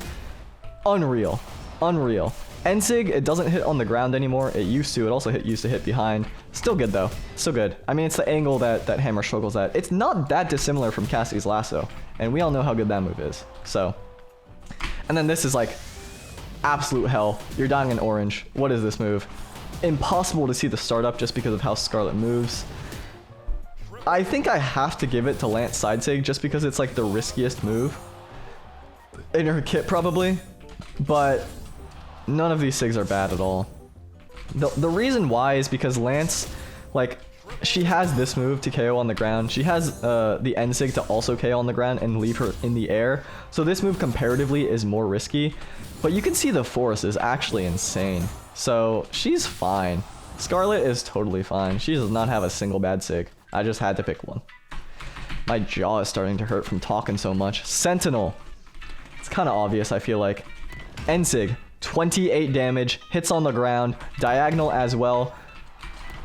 Unreal. Unreal. End Sig, it doesn't hit on the ground anymore. It used to. It also used to hit behind. Still good, though. Still good. I mean, it's the angle that Hammer struggles at. It's not that dissimilar from Cassidy's Lasso. And we all know how good that move is. So. And then this is like absolute hell. You're dying in orange. What is this move? Impossible to see the startup just because of how Scarlet moves. I think I have to give it to Lance Side Sig just because it's like the riskiest move in her kit probably. But none of these Sigs are bad at all. The reason why is because Lance, like, she has this move to KO on the ground. She has the End Sig to also KO on the ground and leave her in the air. So this move comparatively is more risky. But you can see the force is actually insane. So she's fine. Scarlet is totally fine. She does not have a single bad Sig. I just had to pick one. My jaw is starting to hurt from talking so much. Sentinel. It's kind of obvious, I feel like. End Sig. 28 damage. Hits on the ground. Diagonal as well.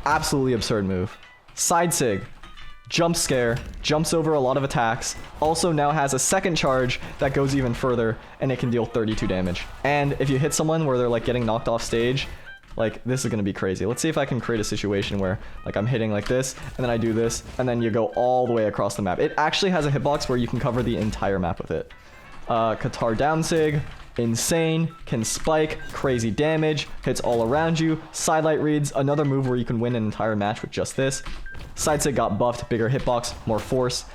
Absolutely absurd move. Side Sig. Jump scare. Jumps over a lot of attacks. Also now has a second charge that goes even further, and it can deal 32 damage. And if you hit someone where they're like getting knocked off stage, like this is gonna be crazy. Let's see if I can create a situation where like I'm hitting like this, and then I do this, and then you go all the way across the map. It actually has a hitbox where you can cover the entire map with it. Qatar down Sig. Insane, can spike, crazy damage, hits all around you. Sidelight reads, another move where you can win an entire match with just this. Side Sig got buffed, bigger hitbox, more force.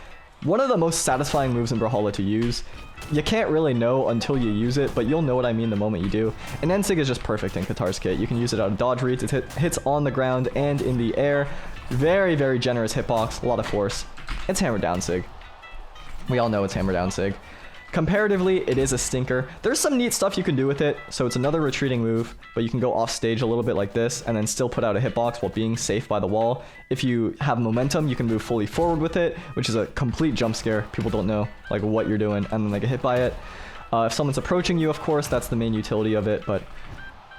One of the most satisfying moves in Brawlhalla to use. You can't really know until you use it, but you'll know what I mean the moment you do. And End Sig is just perfect in Qatar's kit. You can use it out of dodge reads, it hits on the ground and in the air. Very, very generous hitbox, a lot of force. It's hammer down Sig. We all know it's hammer down Sig. Comparatively, it is a stinker. There's some neat stuff you can do with it. So it's another retreating move, but you can go off stage a little bit like this and then still put out a hitbox while being safe by the wall. If you have momentum, you can move fully forward with it, which is a complete jump scare. People don't know like what you're doing and then they get hit by it. If someone's approaching you, of course, that's the main utility of it, but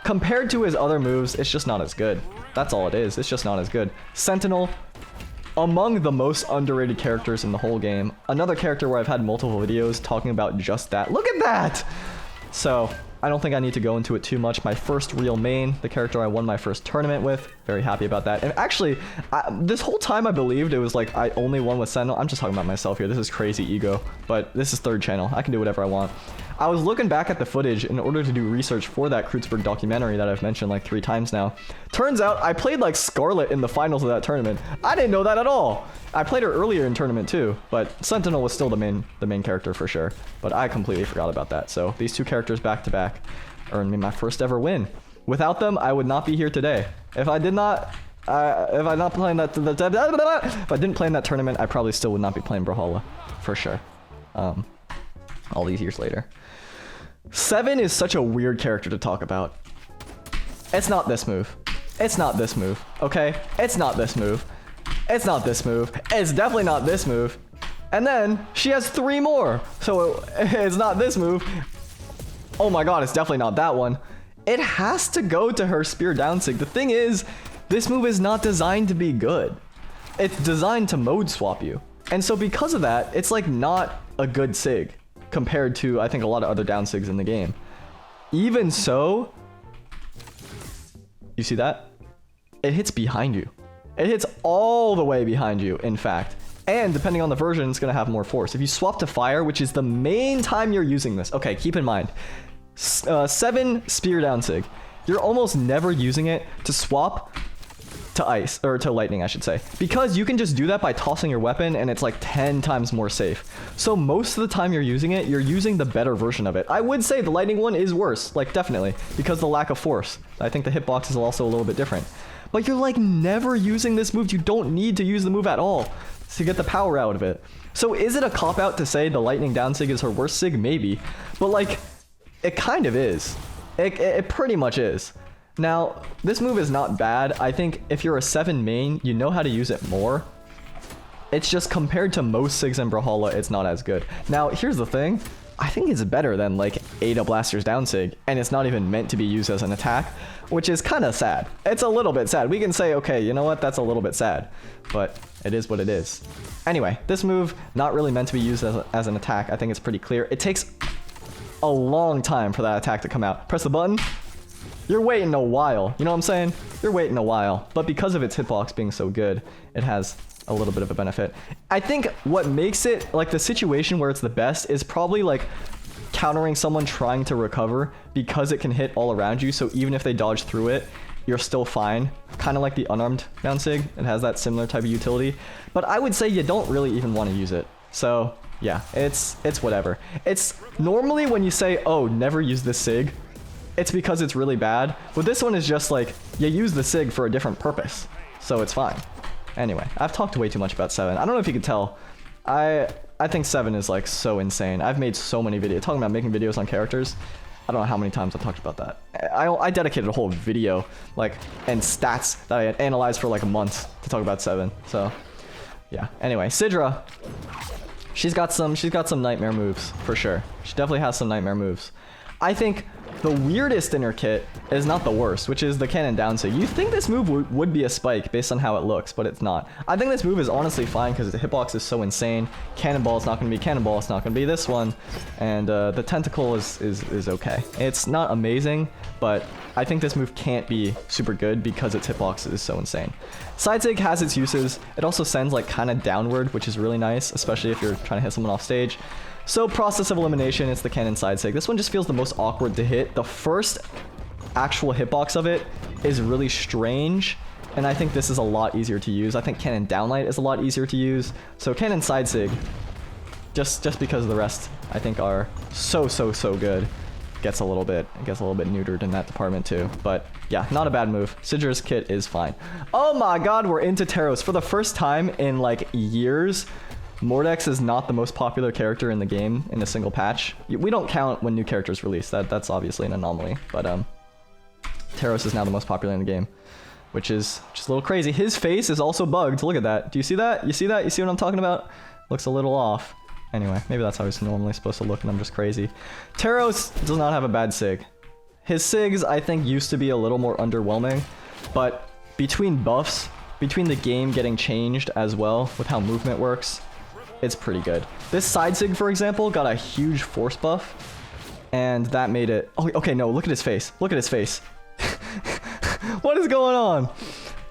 compared to his other moves, it's just not as good. That's all it is. It's just not as good. Sentinel. Among the most underrated characters in the whole game. Another character where I've had multiple videos talking about just that. Look at that! So, I don't think I need to go into it too much. My first real main, the character I won my first tournament with. Very happy about that. And actually, this whole time I believed it was like I only won with Sentinel. I'm just talking about myself here. This is crazy ego. But this is third channel. I can do whatever I want. I was looking back at the footage in order to do research for that Kreutzberg documentary that I've mentioned like 3 times now. Turns out I played like Scarlet in the finals of that tournament. I didn't know that at all. I played her earlier in tournament too, but Sentinel was still the main character for sure. But I completely forgot about that. So these 2 characters back to back earned me my first ever win. Without them, I would not be here today. If I didn't play in that tournament, I probably still would not be playing Brawlhalla for sure. All these years later. 7 is such a weird character to talk about. It's not this move. It's not this move, okay? It's not this move. It's not this move. It's definitely not this move. And then she has 3 more. So it's not this move. Oh my god, it's definitely not that one. It has to go to her spear down Sig. The thing is, this move is not designed to be good. It's designed to mode swap you. And so because of that, it's like not a good Sig compared to, I think, a lot of other down Sigs in the game. Even so, you see that? It hits behind you. It hits all the way behind you, in fact. And depending on the version, it's going to have more force. If you swap to fire, which is the main time you're using this. Okay, keep in mind. 7 spear down Sig. You're almost never using it to swap to ice, or to lightning, I should say. Because you can just do that by tossing your weapon, and it's like 10 times more safe. So most of the time you're using it, you're using the better version of it. I would say the lightning one is worse, like definitely, because of the lack of force. I think the hitbox is also a little bit different. But you're like never using this move. You don't need to use the move at all to get the power out of it. So is it a cop-out to say the lightning down sig is her worst sig? Maybe. But like, it kind of is. It pretty much is. Now, this move is not bad. I think if you're a 7 main, you know how to use it more. It's just compared to most sigs in Brawlhalla, it's not as good. Now, here's the thing. I think it's better than like Ada Blaster's down sig, and it's not even meant to be used as an attack, which is kind of sad. It's a little bit sad. We can say, okay, you know what? That's a little bit sad, but it is what it is. Anyway, this move, not really meant to be used as an attack. I think it's pretty clear. It takes a long time for that attack to come out. Press the button. You're waiting a while. You know what I'm saying? You're waiting a while. But because of its hitbox being so good, it has a little bit of a benefit. I think what makes it, like, the situation where it's the best is probably, like, countering someone trying to recover because it can hit all around you. So even if they dodge through it, you're still fine. Kind of like the unarmed down sig. It has that similar type of utility. But I would say you don't really even want to use it. So, yeah, it's whatever. It's normally when you say, oh, never use this sig, it's because it's really bad. But this one is just like, you use the sig for a different purpose. So it's fine. Anyway, I've talked way too much about 7. I don't know if you could tell. I think 7 is like so insane. I've made so many videos, talking about making videos on characters. I don't know how many times I've talked about that. I dedicated a whole video, like, and stats that I had analyzed for like a month to talk about 7. So, yeah. Anyway, Sidra. She's got some nightmare moves, for sure. She definitely has some nightmare moves. I think the weirdest in her kit is not the worst, which is the cannon down sig. You think this move would be a spike based on how it looks, but it's not. I think this move is honestly fine because the hitbox is so insane. Cannonball is not going to be cannonball. It's not going to be this one. And the tentacle is okay. It's not amazing, but I think this move can't be super good because its hitbox is so insane. Side sig has its uses. It also sends like kind of downward, which is really nice, especially if you're trying to hit someone off stage. So process of elimination, it's the cannon side sig. This one just feels the most awkward to hit. The first actual hitbox of it is really strange, and I think this is a lot easier to use. I think cannon downlight is a lot easier to use. So cannon side sig, just because the rest I think are so good, gets a little bit neutered in that department too. But yeah, not a bad move. Sidra's kit is fine. Oh my god, we're into Taros for the first time in like years. Mordex is not the most popular character in the game in a single patch. We don't count when new characters release. That's obviously an anomaly. But Taros is now the most popular in the game, which is just a little crazy. His face is also bugged. Look at that. Do you see that? You see that? You see what I'm talking about? Looks a little off. Anyway, maybe that's how he's normally supposed to look and I'm just crazy. Taros does not have a bad sig. His sigs, I think, used to be a little more underwhelming, but between buffs, between the game getting changed as well with how movement works, it's pretty good. This side sig, for example, got a huge force buff, and that made it... Oh, okay, no, look at his face. Look at his face. What is going on?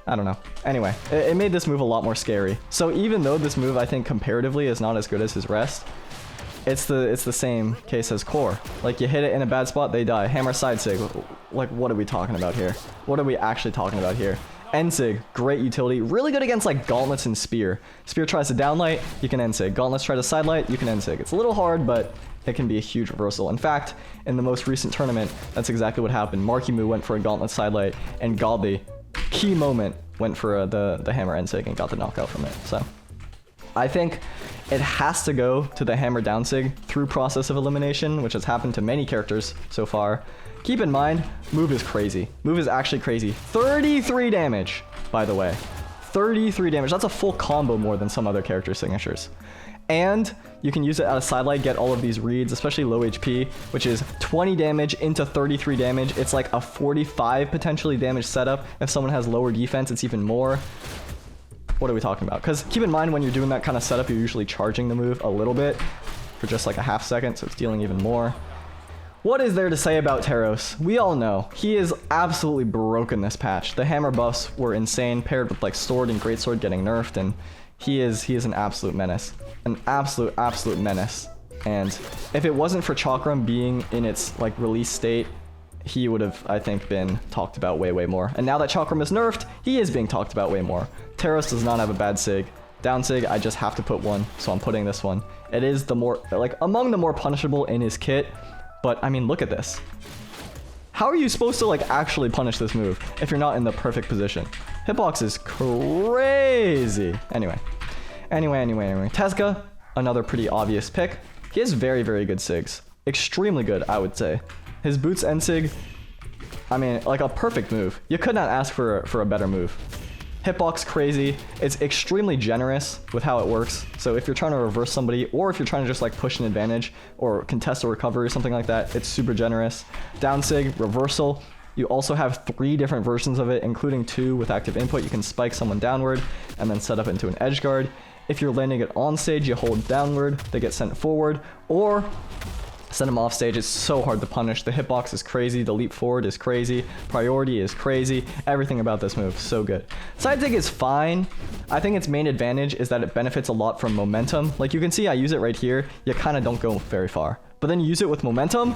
I don't know. Anyway, it made this move a lot more scary. So even though this move, I think, comparatively is not as good as his rest, it's the same case as core. Like, you hit it in a bad spot, they die. Hammer side sig. Like, what are we talking about here? What are we actually talking about here? End sig, great utility. Really good against like gauntlets and spear. Spear tries to downlight, you can end sig. Gauntlets try to sidelight, you can end sig. It's a little hard, but it can be a huge reversal. In fact, in the most recent tournament, that's exactly what happened. Markimu went for a gauntlet sidelight, and Godly, key moment, went for the hammer end sig and got the knockout from it. So I think it has to go to the hammer down sig through process of elimination, which has happened to many characters so far. Keep in mind, move is crazy. Move is actually crazy. 33 damage, by the way. 33 damage. That's a full combo more than some other character signatures. And you can use it out of sidelight, get all of these reads, especially low HP, which is 20 damage into 33 damage. It's like a 45 potentially damage setup. If someone has lower defense, it's even more. What are we talking about? Because keep in mind, when you're doing that kind of setup, you're usually charging the move a little bit for just like a half second, so it's dealing even more. What is there to say about Taros? We all know. He is absolutely broken this patch. The hammer buffs were insane, paired with like sword and greatsword getting nerfed, and he is an absolute menace. An absolute menace. And if it wasn't for Chakram being in its like release state, he would have, I think, been talked about way more. And now that Chakram is nerfed, he is being talked about way more. Terrace does not have a bad sig. Down sig, I just have to put one, so I'm putting this one. It is the more, like, among the more punishable in his kit, but I mean, look at this. How are you supposed to, like, actually punish this move if you're not in the perfect position? Hitbox is crazy. Anyway. Tezca, another pretty obvious pick. He has very, very good sigs. Extremely good, I would say. His boots end sig, I mean, like a perfect move. You could not ask for a better move. Hitbox crazy. It's extremely generous with how it works. So if you're trying to reverse somebody, or if you're trying to just like push an advantage or contest a recovery or something like that, it's super generous. Down sig, reversal. You also have 3 different versions of it, including 2 with active input. You can spike someone downward and then set up into an edge guard. If you're landing it on stage, you hold downward, they get sent forward, or send them off stage. It's so hard to punish. The hitbox is crazy, the leap forward is crazy, priority is crazy, everything about this move, so good. Side zig is fine. I think its main advantage is that it benefits a lot from momentum. Like you can see I use it right here, you kind of don't go very far. But then you use it with momentum,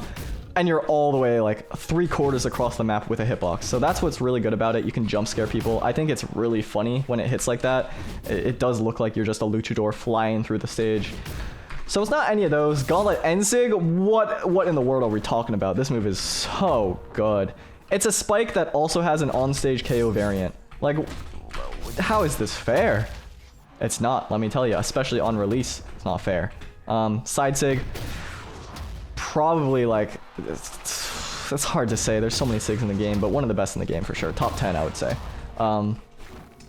and you're all the way like 3/4 across the map with a hitbox. So that's what's really good about it. You can jump scare people. I think it's really funny when it hits like that. It does look like you're just a luchador flying through the stage. So it's not any of those. Gauntlet Ensig, what in the world are we talking about? This move is so good. It's a spike that also has an on-stage KO variant. Like, how is this fair? It's not, let me tell you, especially on release, it's not fair. Side sig, probably like, it's hard to say. There's so many sigs in the game, but one of the best in the game for sure. Top 10, I would say. I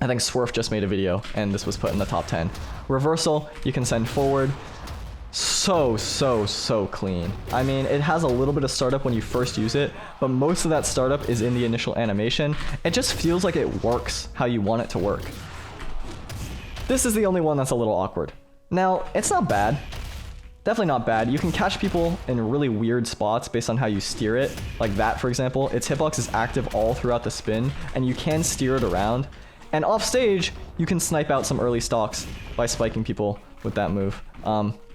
think Swerf just made a video, and this was put in the top 10. Reversal, you can send forward. So clean. I mean, it has a little bit of startup when you first use it, but most of that startup is in the initial animation. It just feels like it works how you want it to work. This is the only one that's a little awkward. Now, it's not bad. Definitely not bad. You can catch people in really weird spots based on how you steer it. Like that, for example. Its hitbox is active all throughout the spin, and you can steer it around. And off stage, you can snipe out some early stocks by spiking people with that move.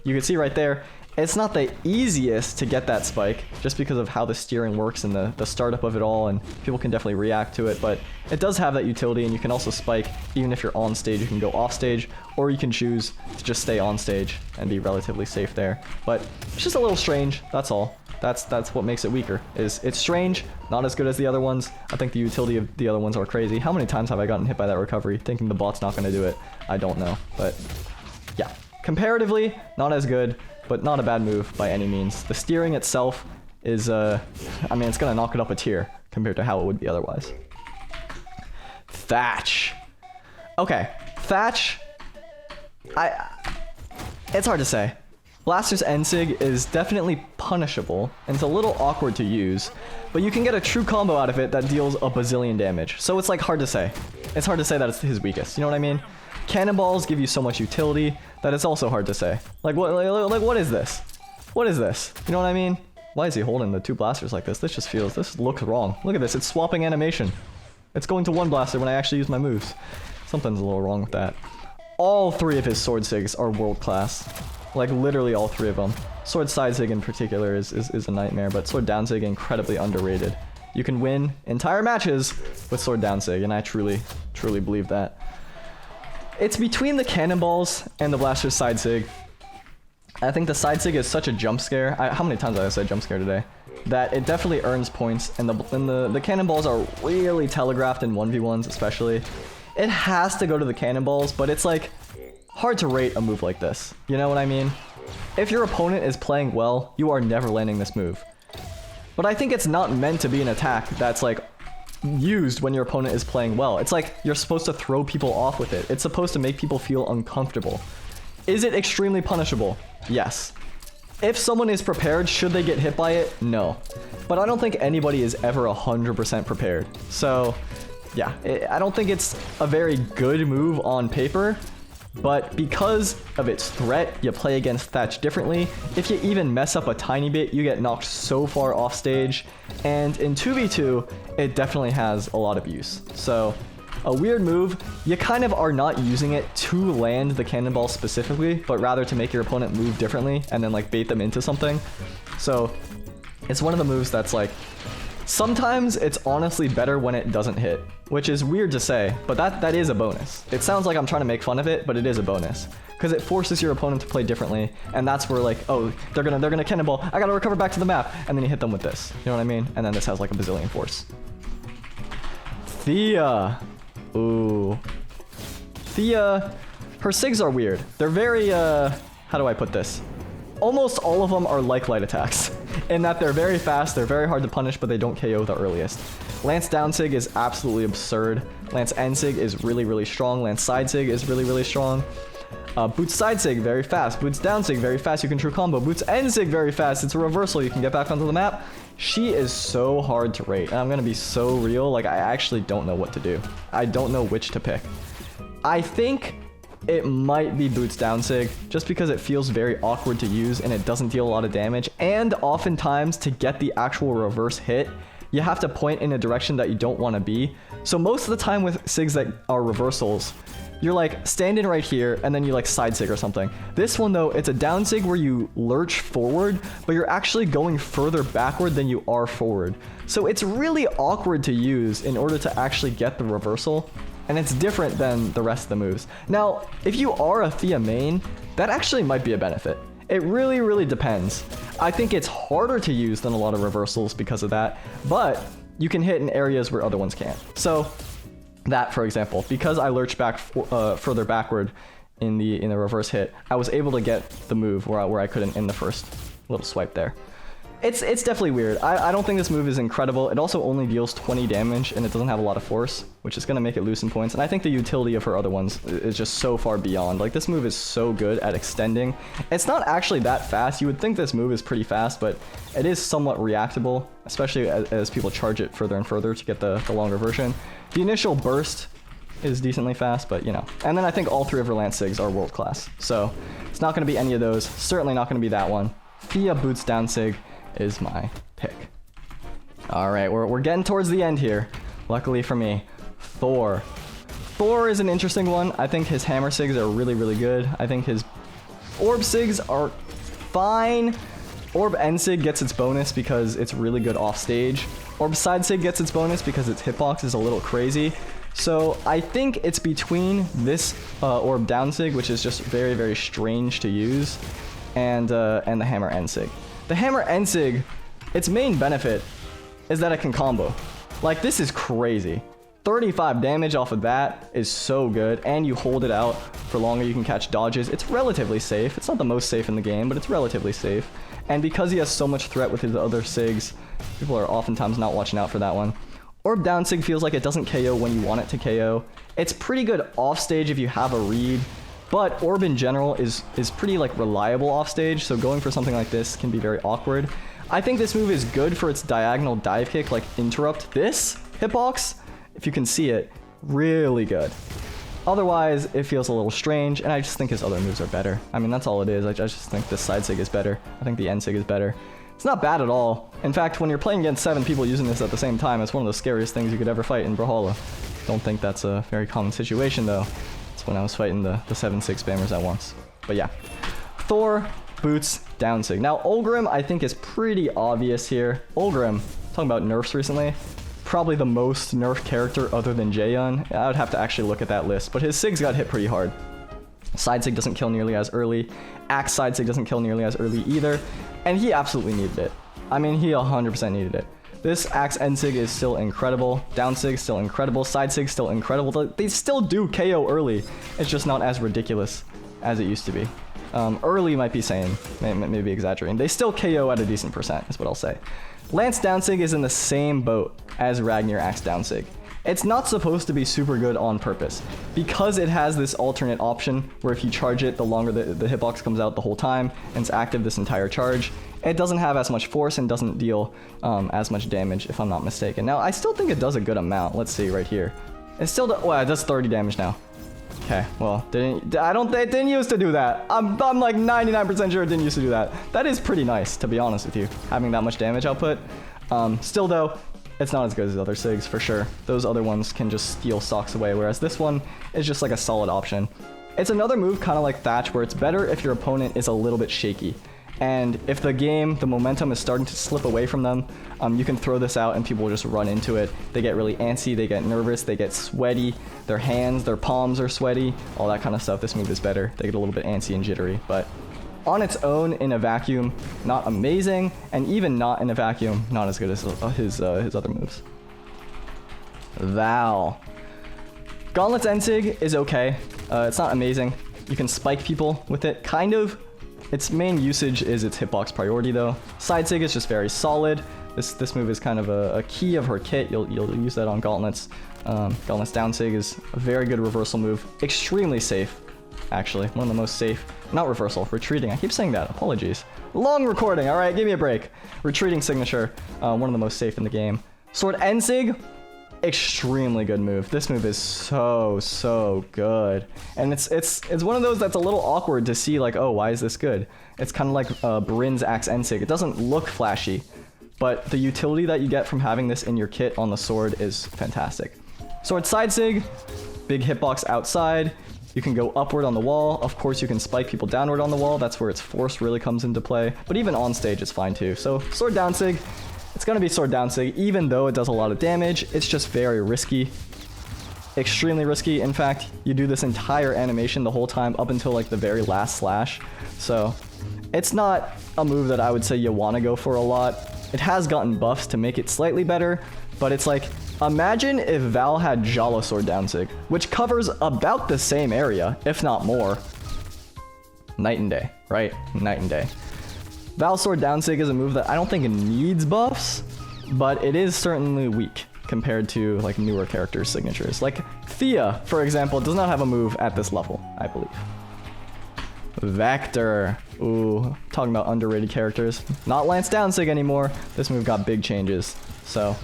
You can see right there, it's not the easiest to get that spike just because of how the steering works and the startup of it all, and people can definitely react to it, but it does have that utility, and you can also spike even if you're on stage. You can go off stage, or you can choose to just stay on stage and be relatively safe there. But it's just a little strange, that's all. That's what makes it weaker, is it's strange, not as good as the other ones. I think the utility of the other ones are crazy. How many times have I gotten hit by that recovery thinking the bot's not going to do it? I don't know, but yeah. Comparatively, not as good, but not a bad move by any means. The steering itself is, I mean, it's going to knock it up a tier compared to how it would be otherwise. Thatch. Okay, Thatch, it's hard to say. Blaster's Ensig is definitely punishable, and it's a little awkward to use, but you can get a true combo out of it that deals a bazillion damage. So it's like hard to say. It's hard to say that it's his weakest, you know what I mean? Cannonballs give you so much utility that it's also hard to say. Like what is this? What is this? You know what I mean? Why is he holding the 2 blasters like this? This looks wrong. Look at this, it's swapping animation. It's going to 1 blaster when I actually use my moves. Something's a little wrong with that. All 3 of his sword sigs are world class. Like literally all 3 of them. Sword side sig in particular is a nightmare, but sword down sig incredibly underrated. You can win entire matches with sword down sig, and I truly believe that. It's between the cannonballs and the blaster's side sig. I think the side sig is such a jump scare. How many times have I said jump scare today? That it definitely earns points, and the cannonballs are really telegraphed in 1v1s especially. It has to go to the cannonballs, but it's like hard to rate a move like this. You know what I mean? If your opponent is playing well, you are never landing this move. But I think it's not meant to be an attack that's like used when your opponent is playing well. It's like you're supposed to throw people off with it. It's supposed to make people feel uncomfortable. Is it extremely punishable? Yes. If someone is prepared, should they get hit by it? No. But I don't think anybody is ever 100% prepared. So yeah, I don't think it's a very good move on paper, but because of its threat, you play against Thatch differently. If you even mess up a tiny bit, you get knocked so far off stage, and in 2v2, it definitely has a lot of use. So, a weird move, you kind of are not using it to land the cannonball specifically, but rather to make your opponent move differently, and then like bait them into something. So, it's one of the moves that's like Sometimes it's honestly better when it doesn't hit, which is weird to say, but that is a bonus. It sounds like I'm trying to make fun of it, but it is a bonus. Because it forces your opponent to play differently, and that's where like, oh, they're gonna cannonball, I gotta recover back to the map, and then you hit them with this. You know what I mean? And then this has like a bazillion force. Thea. Ooh. Thea, her SIGs are weird. They're very, how do I put this? Almost all of them are like light attacks, in that they're very fast, they're very hard to punish, but they don't KO the earliest. Lance down SIG is absolutely absurd. Lance end SIG is really, really strong. Lance side SIG is really, really strong. Boots side SIG, very fast. Boots down SIG, very fast. You can true combo. Boots end SIG, very fast. It's a reversal. You can get back onto the map. She is so hard to rate, and I'm gonna be so real. Like, I actually don't know what to do. I don't know which to pick. I think it might be Boots down SIG, just because it feels very awkward to use and it doesn't deal a lot of damage. And oftentimes, to get the actual reverse hit, you have to point in a direction that you don't want to be. So most of the time with SIGs that are reversals, you're like standing right here and then you like side SIG or something. This one though, it's a down SIG where you lurch forward, but you're actually going further backward than you are forward. So it's really awkward to use in order to actually get the reversal. And it's different than the rest of the moves. Now, if you are a Thea main, that actually might be a benefit. It really, really depends. I think it's harder to use than a lot of reversals because of that, but you can hit in areas where other ones can't. So that, for example, because I lurched back further backward in the reverse hit, I was able to get the move where I couldn't in the first little swipe there. It's definitely weird. I don't think this move is incredible. It also only deals 20 damage, and it doesn't have a lot of force, which is going to make it lose some points. And I think the utility of her other ones is just so far beyond. Like, this move is so good at extending. It's not actually that fast. You would think this move is pretty fast, but it is somewhat reactable, especially as people charge it further and further to get the longer version. The initial burst is decently fast, but you know. And then I think all three of her Lance SIGs are world class. So it's not going to be any of those. Certainly not going to be that one. Thea Boots down SIG is my pick. All right, we're getting towards the end here. Luckily for me, Thor. Thor is an interesting one. I think his hammer SIGs are really, really good. I think his orb SIGs are fine. Orb end SIG gets its bonus because it's really good off stage. Orb side SIG gets its bonus because its hitbox is a little crazy. So I think it's between this orb down SIG, which is just very, very strange to use, and the hammer end SIG. The hammer end SIG, its main benefit is that it can combo. Like, this is crazy. 35 damage off of that is so good, and you hold it out for longer. You can catch dodges. It's relatively safe. It's not the most safe in the game, but it's relatively safe. And because he has so much threat with his other SIGs, people are oftentimes not watching out for that one. Orb down SIG feels like it doesn't KO when you want it to KO. It's pretty good off stage if you have a read. But Orb in general is pretty like reliable off stage, so going for something like this can be very awkward. I think this move is good for its diagonal dive kick, like interrupt. This hitbox, if you can see it, really good. Otherwise, it feels a little strange, and I just think his other moves are better. I mean, that's all it is. I just think this side SIG is better. I think the end SIG is better. It's not bad at all. In fact, when you're playing against 7 people using this at the same time, it's one of the scariest things you could ever fight in Brawlhalla. Don't think that's a very common situation, though. When I was fighting the 7 SIG spammers at once. But yeah, Thor, Boots, down SIG. Now Ulgrim I think is pretty obvious here. Ulgrim, talking about nerfs recently, probably the most nerfed character other than Jaehyun. I would have to actually look at that list, but his SIGs got hit pretty hard. Side SIG doesn't kill nearly as early. Axe side SIG doesn't kill nearly as early either, and he absolutely needed it. I mean, he 100% needed it. This Axe end SIG is still incredible. Down SIG still incredible. Side SIG still incredible. They still do KO early. It's just not as ridiculous as it used to be. Early might be saying, maybe exaggerating. They still KO at a decent percent, is what I'll say. Lance down SIG is in the same boat as Ragnir Axe down SIG. It's not supposed to be super good on purpose, because it has this alternate option where if you charge it, the longer the hitbox comes out the whole time, and it's active this entire charge. It doesn't have as much force and doesn't deal as much damage, if I'm not mistaken. Now, I still think it does a good amount. Let's see right here. It still does, well, it does 30 damage now. Okay, well, it didn't used to do that. I'm like 99% sure it didn't used to do that. That is pretty nice, to be honest with you, having that much damage output. Still though, it's not as good as the other SIGs for sure. Those other ones can just steal stocks away, whereas this one is just like a solid option. It's another move kind of like Thatch, where it's better if your opponent is a little bit shaky. And if the momentum is starting to slip away from them, you can throw this out and people will just run into it. They get really antsy, they get nervous, they get sweaty, their hands, their palms are sweaty, all that kind of stuff. This move is better. They get a little bit antsy and jittery, but on its own in a vacuum, not amazing, and even not in a vacuum, not as good as his other moves. Val. Gauntlet's Ensig is okay. It's not amazing. You can spike people with it, kind of. Its main usage is its hitbox priority though. Side Sig is just very solid. This move is kind of a key of her kit. You'll use that on Gauntlets. Gauntlets down Sig is a very good reversal move. Extremely safe, actually. One of the most safe. Not reversal, retreating. I keep saying that. Apologies. Long recording. All right, give me a break. Retreating signature. One of the most safe in the game. Sword Ensig. Extremely good move. This move is so good, and it's one of those that's a little awkward to see, like, oh, why is this good? It's kind of like Bryn's Axe Ensig. It doesn't look flashy, but the utility that you get from having this in your kit on the sword is fantastic. Sword Side Sig, big hitbox outside. You can go upward on the wall. Of course, you can spike people downward on the wall. That's where its force really comes into play, but even on stage it's fine too. So Sword Down Sig, it's going to be Sword Down Sig, even though it does a lot of damage. It's just very risky. Extremely risky. In fact, you do this entire animation the whole time up until like the very last slash. So it's not a move that I would say you want to go for a lot. It has gotten buffs to make it slightly better, but it's like, imagine if Val had Brawlhalla Sword Down Sig, which covers about the same area, if not more. Night and day, right? Night and day. Val Sword Down Sig is a move that I don't think it needs buffs, but it is certainly weak compared to like newer character signatures. Like Thea, for example, does not have a move at this level, I believe. Vector. Ooh, talking about underrated characters. Not Lance Down Sig anymore. This move got big changes, so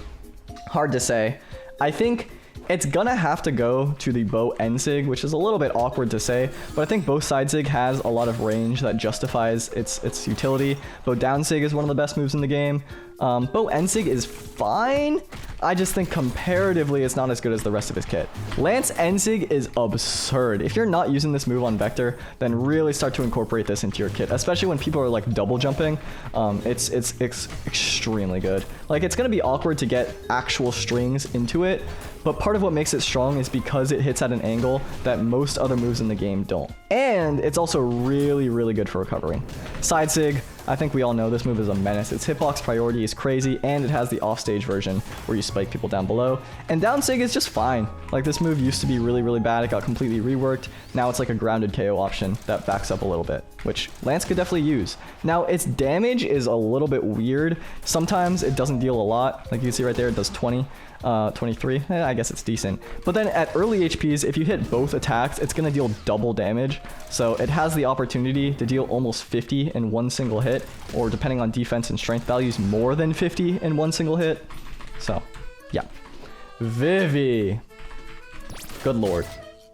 hard to say. I think it's gonna have to go to the Bow Ensig, which is a little bit awkward to say, but I think Bow Side Sig has a lot of range that justifies its utility. Bow Down Sig is one of the best moves in the game. Bow Ensig is fine. I just think comparatively it's not as good as the rest of his kit. Lance Ensig is absurd. If you're not using this move on Vector, then really start to incorporate this into your kit, especially when people are like double jumping. It's extremely good. Like, it's gonna be awkward to get actual strings into it, but part of what makes it strong is because it hits at an angle that most other moves in the game don't. And it's also really good for recovering. Side Sig, I think we all know this move is a menace. Its hitbox priority is crazy, and it has the offstage version where you spike people down below. And Down Sig is just fine. Like, this move used to be really bad. It got completely reworked. Now it's like a grounded KO option that backs up a little bit, which Lance could definitely use. Now, its damage is a little bit weird. Sometimes it doesn't deal a lot. Like you can see right there, it does 20. 23, I guess it's decent. But then at early HPs, if you hit both attacks, it's gonna deal double damage. So it has the opportunity to deal almost 50 in one single hit, or depending on defense and strength values, more than 50 in one single hit. So, yeah. Vivi. Good lord.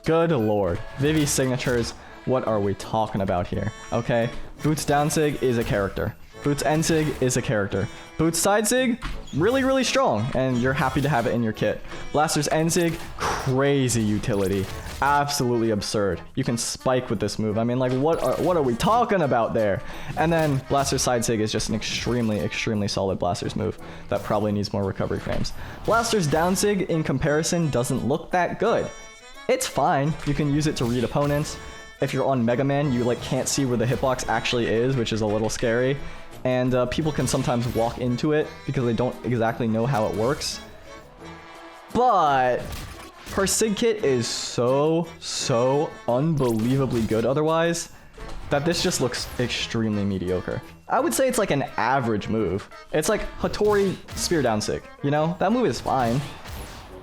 Good lord. Vivi signatures, what are we talking about here? Okay, Boots Down Sig is a character. Boots Ensig is a character. Boots Side Sig, really strong, and you're happy to have it in your kit. Blaster's Ensig, crazy utility. Absolutely absurd. You can spike with this move. I mean, like, what are we talking about there? And then Blaster's Side Sig is just an extremely solid Blaster's move that probably needs more recovery frames. Blaster's Down Sig, in comparison, doesn't look that good. It's fine. You can use it to read opponents. If you're on Mega Man, you like can't see where the hitbox actually is, which is a little scary. And people can sometimes walk into it because they don't exactly know how it works. But her Sig kit is so unbelievably good otherwise that this just looks extremely mediocre. I would say it's like an average move. It's like Hattori Spear Down Sig, you know? That move is fine.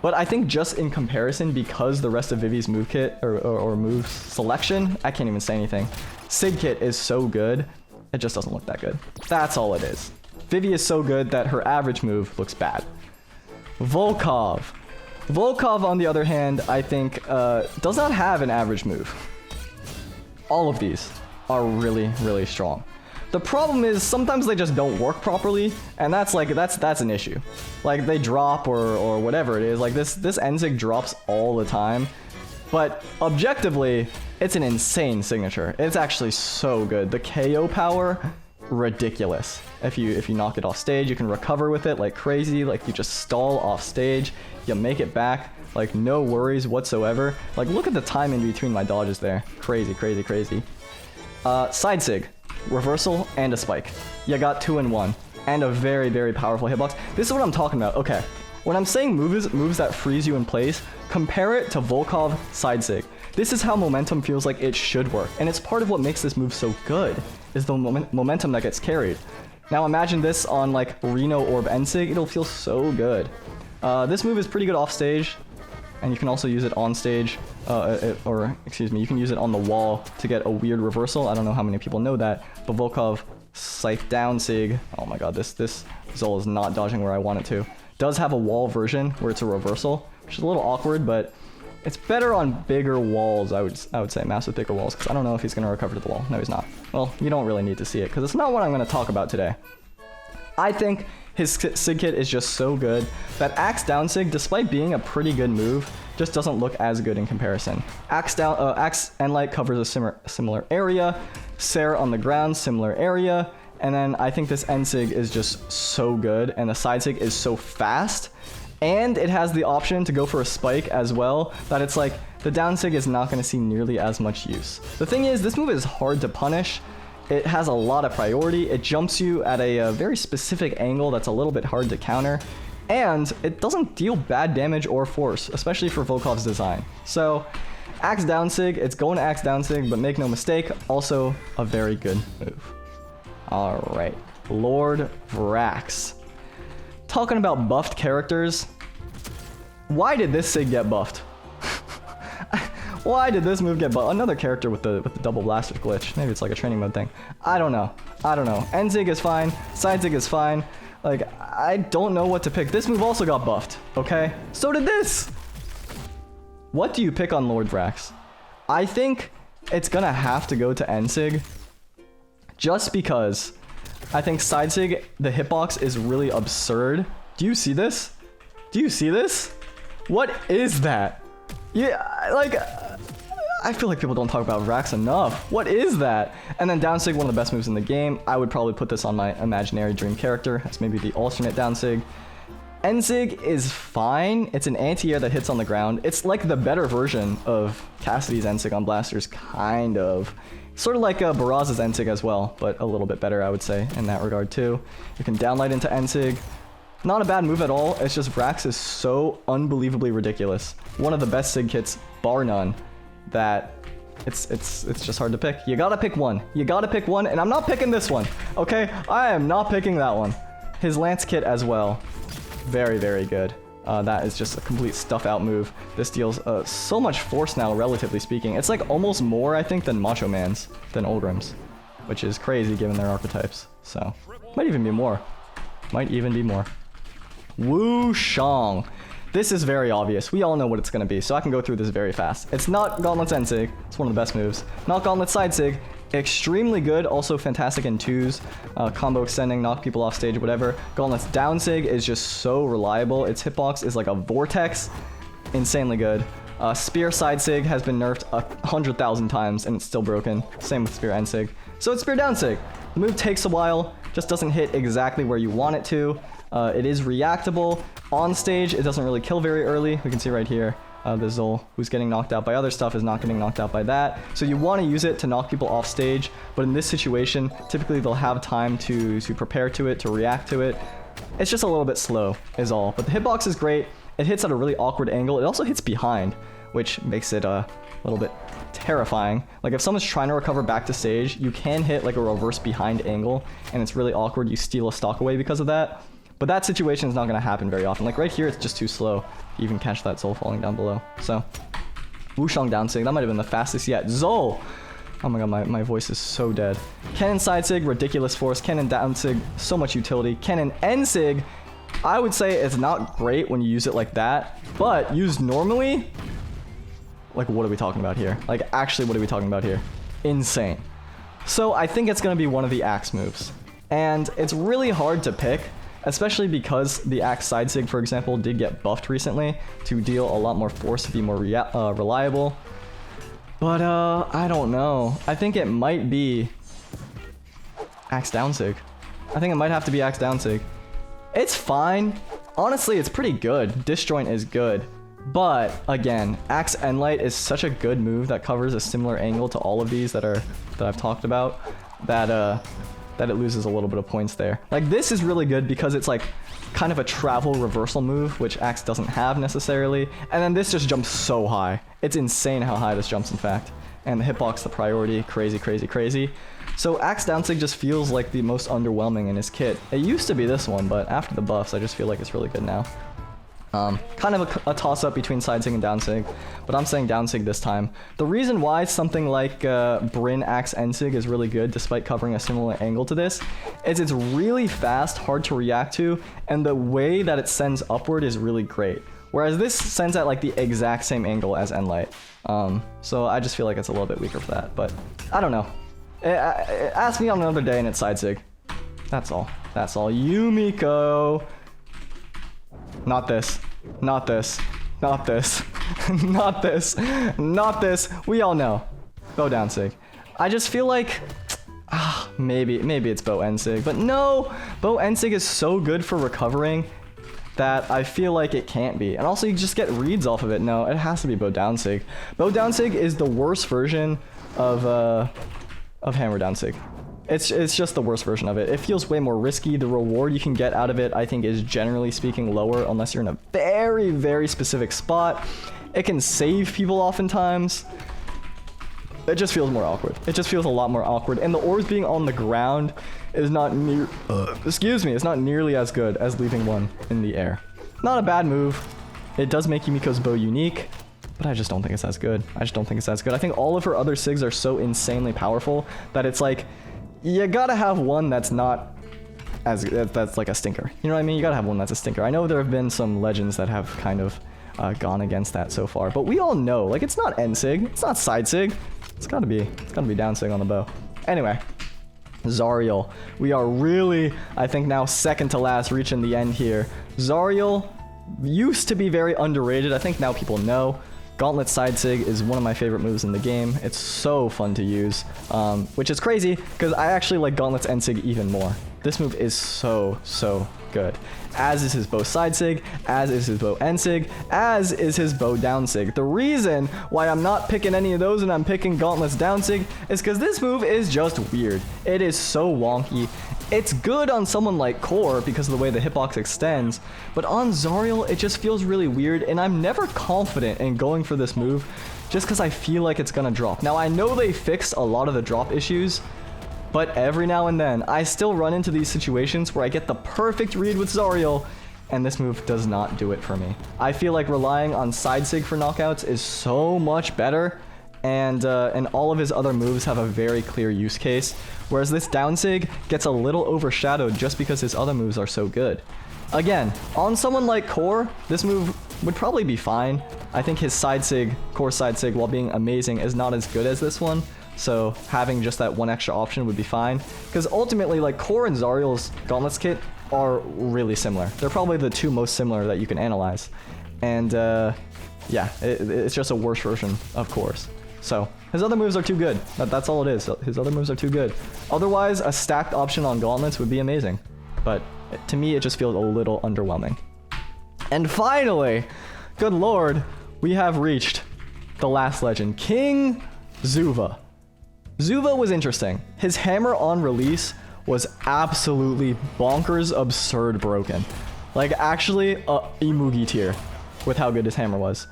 But I think just in comparison, because the rest of Vivi's move kit or move selection, I can't even say anything. Sig kit is so good, it just doesn't look that good. That's all it is. Vivi is so good that her average move looks bad. Volkov. Volkov, on the other hand, I think does not have an average move. All of these are really strong. The problem is sometimes they just don't work properly, and that's an issue. Like, they drop or whatever it is. Like, this Ensig drops all the time, but objectively, it's an insane signature. It's actually so good. The KO power ridiculous. If you knock it off stage, you can recover with it like crazy. Like you just stall off stage, you make it back, like no worries whatsoever. Like look at the time in between my dodges there. Crazy, crazy, crazy. Side sig, reversal, and a spike. You got 2 in 1, and a very, very powerful hitbox. This is what I'm talking about. Okay, when I'm saying moves that freeze you in place, compare it to Volkov side sig. This is how momentum feels like it should work, and it's part of what makes this move so good, is the momentum that gets carried. Now imagine this on like Reno Orb End sig, it'll feel so good. This move is pretty good off stage, and you can also use it on stage, excuse me, you can use it on the wall to get a weird reversal. I don't know how many people know that, but Volkov Scythe down sig, oh my god, this Zol is not dodging where I want it to. Does have a wall version where it's a reversal, which is a little awkward, but it's better on bigger walls, I would say, massive thicker walls, because I don't know if he's going to recover to the wall. No, he's not. Well, you don't really need to see it, because it's not what I'm going to talk about today. I think his sig kit is just so good that Axe down sig, despite being a pretty good move, just doesn't look as good in comparison. Axe and light covers a similar area, Sarah on the ground, similar area, and then I think this end sig is just so good, and the side sig is so fast, and it has the option to go for a spike as well, that it's like, the down sig is not going to see nearly as much use. The thing is, this move is hard to punish. It has a lot of priority, it jumps you at a very specific angle that's a little bit hard to counter, and it doesn't deal bad damage or force, especially for Volkov's design. So, Axe down sig, it's going to Axe down sig, but make no mistake, also a very good move. Alright, Lord Vrax. Talking about buffed characters, why did this sig get buffed? Why did this move get buffed? Another character with the double blaster glitch. Maybe it's like a training mode thing. I don't know. End sig is fine. Side sig is fine. Like, I don't know what to pick. This move also got buffed, okay? So did this! What do you pick on Lord Vrax? I think it's gonna have to go to end sig, just because I think side sig, the hitbox is really absurd. Do you see this? Do you see this? What is that? Yeah, like, I feel like people don't talk about Vrax enough. What is that? And then down sig, one of the best moves in the game. I would probably put this on my imaginary dream character. That's maybe the alternate down sig. End sig is fine. It's an anti-air that hits on the ground. It's like the better version of Cassidy's end sig on blasters, kind of. Sort of like Baraz's end sig as well, but a little bit better, I would say, in that regard too. You can downlight into end sig. Not a bad move at all. It's just Vrax is so unbelievably ridiculous. One of the best sig kits, bar none, that it's just hard to pick. You gotta pick one. You gotta pick one, and I'm not picking this one, okay? I am not picking that one. His Lance kit as well. Very, very good. That is just a complete stuff-out move. This deals so much force now, relatively speaking. It's like almost more, I think, than Macho Man's, than Ulgrim's, which is crazy given their archetypes. So, might even be more. Might even be more. Wu Shang. This is very obvious. We all know what it's going to be, so I can go through this very fast. It's not Gauntlet's end sig. It's one of the best moves. Not Gauntlet's side sig. Extremely good, also fantastic in twos, combo extending, knock people off stage, whatever. Gauntlet's down sig is just so reliable. Its hitbox is like a vortex, insanely good. Spear side sig has been nerfed 100,000 times and it's still broken. Same with Spear end sig. So it's Spear down sig. The move takes a while, just doesn't hit exactly where you want it to. It is reactable. On stage, it doesn't really kill very early. We can see right here. The Zol, who's getting knocked out by other stuff, is not getting knocked out by that. So you want to use it to knock people off stage, but in this situation, typically they'll have time to prepare to it, to react to it. It's just a little bit slow, is all. But the hitbox is great. It hits at a really awkward angle. It also hits behind, which makes it a little bit terrifying. Like if someone's trying to recover back to stage, you can hit like a reverse behind angle, and it's really awkward. You steal a stock away because of that. But that situation is not going to happen very often. Like right here, it's just too slow. You even catch that Zol falling down below. So, Wushang down sig, that might have been the fastest yet. Zol! Oh my god, my voice is so dead. Cannon side sig, ridiculous force. Cannon down sig, so much utility. Cannon end sig, I would say it's not great when you use it like that. But used normally, like what are we talking about here? Like actually, what are we talking about here? Insane. So I think it's going to be one of the axe moves. And it's really hard to pick, especially because the axe side sig, for example, did get buffed recently to deal a lot more force, to be more reliable. But I don't know. I think it might be Axe down sig. I think it might have to be axe down sig. It's fine. Honestly, it's pretty good. Disjoint is good. But again, axe end light is such a good move that covers a similar angle to all of these that I've talked about, that it loses a little bit of points there. Like, this is really good because it's like kind of a travel reversal move, which axe doesn't have necessarily. And then this just jumps so high. It's insane how high this jumps, in fact. And the hitbox, the priority, crazy, crazy, crazy. So axe down sig just feels like the most underwhelming in his kit. It used to be this one, but after the buffs, I just feel like it's really good now. Kind of a toss-up between side sig and down sig, but I'm saying down sig this time. The reason why something like Bryn Axe End sig is really good, despite covering a similar angle to this, is it's really fast, hard to react to, and the way that it sends upward is really great. Whereas this sends at like the exact same angle as End Light. So I just feel like it's a little bit weaker for that, but I don't know. Ask me on another day and it's side sig. That's all. That's all. Yumiko. Not this. Not this. Not this. Not this. Not this. We all know. Bow down sig. I just feel like maybe it's bow end sig, but no, bow end sig is so good for recovering that I feel like it can't be. And also you just get reads off of it. No, it has to be bow down sig. Bow down sig is the worst version of hammer down sig. It's just the worst version of it. It feels way more risky. The reward you can get out of it, I think, is generally speaking lower unless you're in a very, very specific spot. It can save people oftentimes. It just feels more awkward. It just feels a lot more awkward. And the orbs being on the ground is not it's not nearly as good as leaving one in the air. Not a bad move. It does make Yumiko's bow unique, but I just don't think it's as good. I just don't think it's as good. I think all of her other sigs are so insanely powerful that it's like, you gotta have one that's not as that's like a stinker. You know what I mean? You gotta have one that's a stinker. I know there have been some legends that have kind of gone against that so far, but we all know, like, it's not end sig, it's not side sig. It's gotta be down sig on the bow. Anyway, Zariel. We are really, I think now second to last, reaching the end here. Zariel used to be very underrated. I think now people know. Gauntlet side sig is one of my favorite moves in the game. It's so fun to use, which is crazy because I actually like Gauntlet's end sig even more. This move is so good. As is his bow side sig, as is his bow end sig, as is his bow down sig. The reason why I'm not picking any of those and I'm picking Gauntlet's down sig is because this move is just weird. It is so wonky. It's good on someone like Core because of the way the hitbox extends, but on Zariel, it just feels really weird, and I'm never confident in going for this move just because I feel like it's gonna drop. Now, I know they fixed a lot of the drop issues, but every now and then, I still run into these situations where I get the perfect read with Zariel, and this move does not do it for me. I feel like relying on side sig for knockouts is so much better, and all of his other moves have a very clear use case, whereas this down sig gets a little overshadowed just because his other moves are so good. Again, on someone like Core, this move would probably be fine. I think his side sig, Core side sig, while being amazing, is not as good as this one, so having just that one extra option would be fine. Because ultimately, like, Core and Zariel's Gauntlets kit are really similar. They're probably the two most similar that you can analyze. And yeah, it's just a worse version of Core's. So his other moves are too good. That's all it is. His other moves are too good. Otherwise, a stacked option on Gauntlets would be amazing. But to me, it just feels a little underwhelming. And finally, good lord, we have reached the last legend, King Zuva. Zuva was interesting. His hammer on release was absolutely bonkers, absurd broken. Like, actually, Imugi tier with how good his hammer was.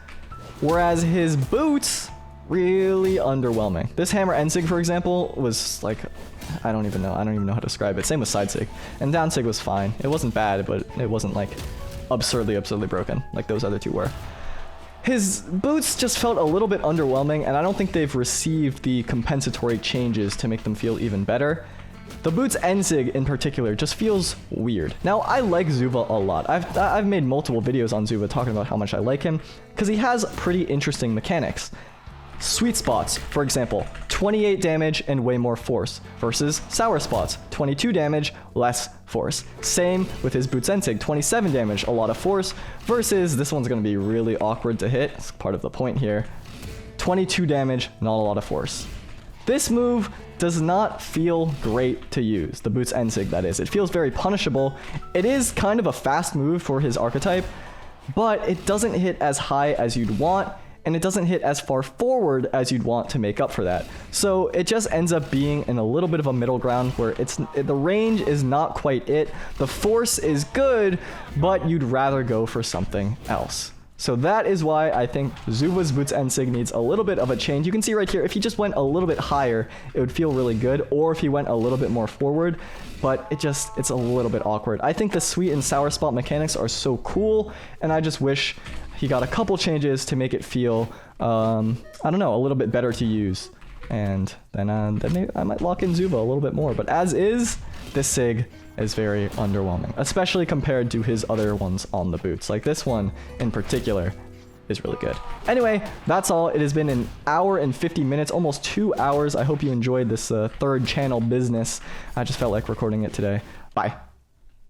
Whereas his boots, really underwhelming. This hammer end sig, for example, was like, I don't even know how to describe it. Same with side sig. And down sig was fine. It wasn't bad, but it wasn't like absurdly broken like those other two were. His boots just felt a little bit underwhelming, and I don't think they've received the compensatory changes to make them feel even better. The boots end sig in particular just feels weird. Now, I like Zuva a lot. I've made multiple videos on Zuva talking about how much I like him, because he has pretty interesting mechanics. Sweet spots, for example, 28 damage and way more force, versus sour spots, 22 damage, less force. Same with his boots end sig, 27 damage, a lot of force, versus this one's going to be really awkward to hit. It's part of the point here. 22 damage, not a lot of force. This move does not feel great to use, the boots end sig that is. It feels very punishable. It is kind of a fast move for his archetype, but it doesn't hit as high as you'd want, and it doesn't hit as far forward as you'd want to make up for that. So it just ends up being in a little bit of a middle ground where the range is not quite it. The force is good, but you'd rather go for something else. So that is why I think Zuba's boots end sig needs a little bit of a change. You can see right here, if he just went a little bit higher, it would feel really good, or if he went a little bit more forward, but it's a little bit awkward. I think the sweet and sour spot mechanics are so cool, and I just wish he got a couple changes to make it feel, I don't know, a little bit better to use. And then maybe I might lock in Zuba a little bit more. But as is, this sig is very underwhelming, especially compared to his other ones on the boots. Like this one in particular is really good. Anyway, that's all. It has been an hour and 50 minutes, almost 2 hours. I hope you enjoyed this third channel business. I just felt like recording it today. Bye.